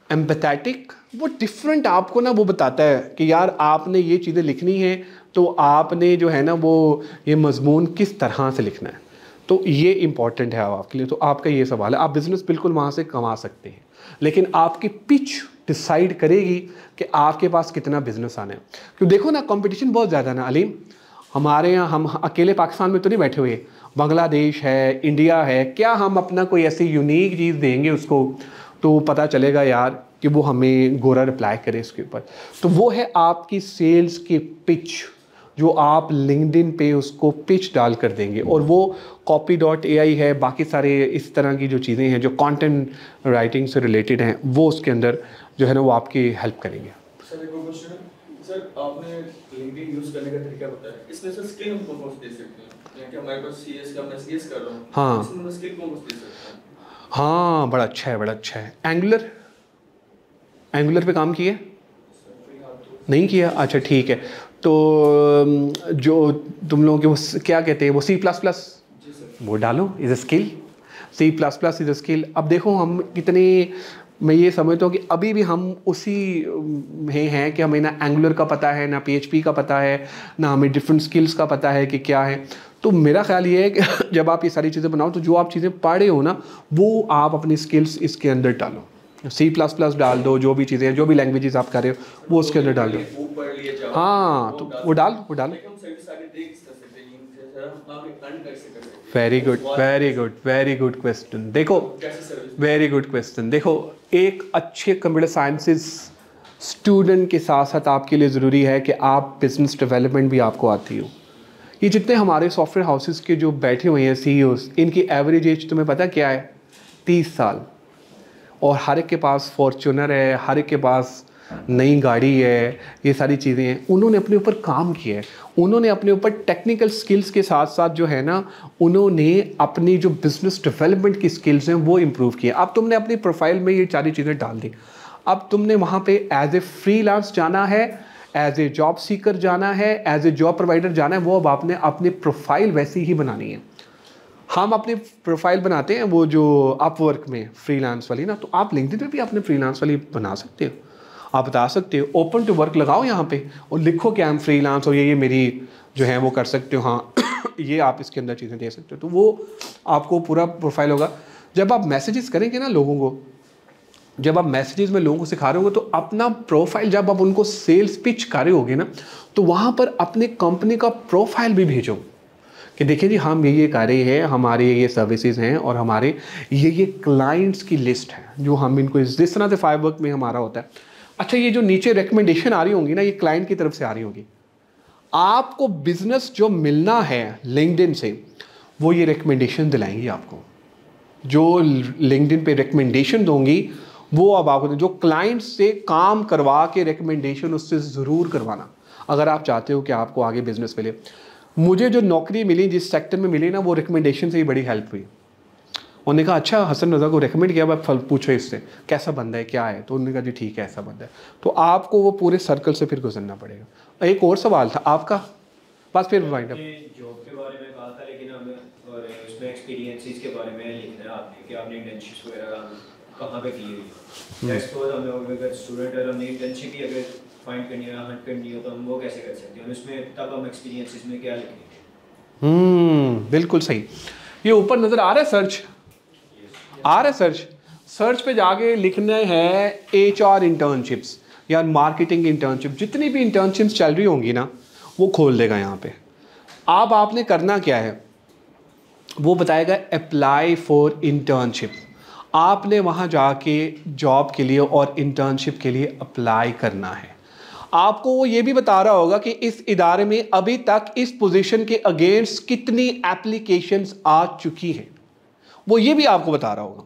एम्पैथेटिक, वो डिफरेंट आपको ना वो बताता है कि यार आपने ये चीज़ें लिखनी है, तो आपने जो है ना वो ये मजमून किस तरह से लिखना है। तो ये इम्पॉर्टेंट है आपके लिए। तो आपका ये सवाल है, आप बिज़नेस बिल्कुल वहाँ से कमा सकते हैं, लेकिन आपकी पिच डिसाइड करेगी कि आपके पास कितना बिजनेस आना है। क्यों देखो ना, कंपटीशन बहुत ज़्यादा ना अलीम। हमारे यहाँ हम अकेले पाकिस्तान में तो नहीं बैठे हुए, बांग्लादेश है, इंडिया है, क्या हम अपना कोई ऐसी यूनिक चीज़ देंगे उसको तो पता चलेगा यार कि वो हमें गोरा रिप्लाई करे इसके ऊपर। तो वो है आपकी सेल्स की पिच, जो आप लिंक्डइन पे उसको पिच डाल कर देंगे, और वो copy.ai है, बाकी सारे इस तरह की जो चीज़ें हैं जो कंटेंट राइटिंग से रिलेटेड हैं वो उसके अंदर जो है ना वो आपकी हेल्प करेंगे। सर एक और क्वेश्चन है सर, आपने लिंक्डइन यूज़ करने का तरीका बताया, इसमें सर स्किल हम कौन दे सकते हैं? यानी कि हमारे पास सीएस का, मैं सीएस कर रहा हूँ, हाँ इसमें मैं स्किल कौन दे सकता हूँ? हाँ, बड़ा अच्छा है, बड़ा अच्छा है। एंगुलर पे काम किया नहीं किया? अच्छा ठीक है, तो जो तुम लोगों के वो क्या कहते हैं वो C++, वो डालो, is a skill. C++ is a skill. अब देखो हम कितने, मैं ये समझता हूँ कि अभी भी हम उसी में हैं कि हमें ना एंगुलर का पता है, ना PHP का पता है, ना हमें डिफरेंट स्किल्स का पता है कि क्या है। तो मेरा ख्याल ये है कि जब आप ये सारी चीज़ें बनाओ तो जो आप चीज़ें पढ़े हो ना वो आप अपनी स्किल्स इसके अंदर डालो। C++ डाल दो, जो भी चीज़ें, जो भी लैंग्वेजेस आप कर रहे हो वो उसके अंदर डाल दो। वो पढ़ लिए जाओ, हाँ, तो वो डालो। लेकिन हम सभी सारे देख सकते हैं सर, हम आगे अर्न कर सकते हैं। Very good, very good, very good question. देखो, कैसे सर्विस? Very good question. देखो, एक अच्छे कंप्यूटर साइंसेस स्टूडेंट के साथ साथ आपके लिए ज़रूरी है कि आप बिजनेस डेवलपमेंट भी आपको आती हो। ये जितने हमारे सॉफ्टवेयर हाउसेस के जो बैठे हुए हैं CEOs, इनकी एवरेज एज तुम्हें पता क्या है? 30 साल। और हर एक के पास फॉर्च्यूनर है, हर एक के पास नई गाड़ी है, ये सारी चीज़ें हैं। उन्होंने अपने ऊपर काम किया है, उन्होंने अपने ऊपर टेक्निकल स्किल्स के साथ साथ जो है ना उन्होंने अपनी जो बिज़नेस डेवलपमेंट की स्किल्स हैं वो इम्प्रूव किए। अब तुमने अपनी प्रोफाइल में ये सारी चीज़ें डाल दी, अब तुमने वहाँ पे एज ए फ्रीलांस जाना है, एज ए जॉब सीकर जाना है, एज ए जॉब प्रोवाइडर जाना है, वो अब आपने अपनी प्रोफाइल वैसी ही बनानी है। हम अपनी प्रोफाइल बनाते हैं वो जो अपवर्क में फ्रीलांस वाली ना, तो आप लिंक्डइन पे भी अपने फ्रीलांस वाली बना सकते हो। आप बता सकते हो ओपन टू वर्क लगाओ यहाँ पे और लिखो कि आई एम फ्रीलांस और ये मेरी जो है वो कर सकते हो। हाँ ये आप इसके अंदर चीज़ें दे सकते हो, तो वो आपको पूरा प्रोफाइल होगा। जब आप मैसेजेस करेंगे ना लोगों को, जब आप मैसेजेस में लोगों को सिखा रहे होगे तो अपना प्रोफाइल जब आप उनको सेल्स पिच कर रहे होगे ना तो वहाँ पर अपने कंपनी का प्रोफाइल भी भेजो कि देखिए जी हम ये कर रहे हैं, हमारे ये सर्विसेज हैं और हमारे ये क्लाइंट्स की लिस्ट है जो हम इनको जिस तरह से फाइववर्क में हमारा होता है। अच्छा, ये जो नीचे रिकमेंडेशन आ रही होंगी ना, ये क्लाइंट की तरफ से आ रही होगी। आपको बिजनेस जो मिलना है लिंक्डइन से वो ये रिकमेंडेशन दिलाएंगी आपको। जो लिंक्डइन पे रिकमेंडेशन दोंगी वो अब आपको, जो क्लाइंट से काम करवा के रिकमेंडेशन उससे ज़रूर करवाना अगर आप चाहते हो कि आपको आगे बिजनेस मिले। मुझे जो नौकरी मिली, जिस सेक्टर में मिली ना, वो रिकमेंडेशन से ही बड़ी हेल्प हुई। उन्होंने कहा अच्छा हसन रज़ा को रिकमेंड किया, आप पूछो इससे कैसा बंदा है, क्या है, तो उन्होंने कहा जी ठीक है ऐसा बंदा है। तो आपको वो पूरे सर्कल से फिर गुजरना पड़ेगा। एक और सवाल था आपका, बस फिर वाइंड अप। जॉब के बारे में कहा था, लेकिन हमें और उसमें एक्सपीरियंसेस के बारे में लिखना है आपने कि आपने इंटर्नशिप्स वगैरह कहाँ पे की हुई है। सपोज हम लोग अगर स्टूडेंट और हमने इंटर्नशिप ही अगर फाइंड करनी है, हंट करनी हो, तो हम वो कैसे कर सकते हैं उसमें, तब हम एक्सपीरियंसेस में क्या लिखेंगे? बिल्कुल सही। ये ऊपर नज़र आ रहा है सर्च, आ रहा है सर्च पे जाके लिखना है HR इंटर्नशिप्स या मार्केटिंग इंटर्नशिप, जितनी भी इंटर्नशिप्स चल रही होंगी ना वो खोल देगा यहाँ पे। अब आपने करना क्या है वो बताएगा अप्लाई फॉर इंटर्नशिप। आपने वहाँ जाके जॉब के लिए और इंटर्नशिप के लिए अप्लाई करना है। आपको वो ये भी बता रहा होगा कि इस इदारे में अभी तक इस पोजीशन के अगेंस्ट कितनी एप्लीकेशंस आ चुकी हैं, वो ये भी आपको बता रहा होगा।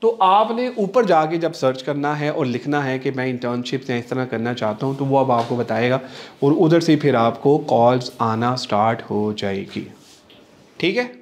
तो आपने ऊपर जाके जब सर्च करना है और लिखना है कि मैं इंटर्नशिप या इस तरह करना चाहता हूँ, तो वो अब आपको बताएगा और उधर से फिर आपको कॉल्स आना स्टार्ट हो जाएगी। ठीक है।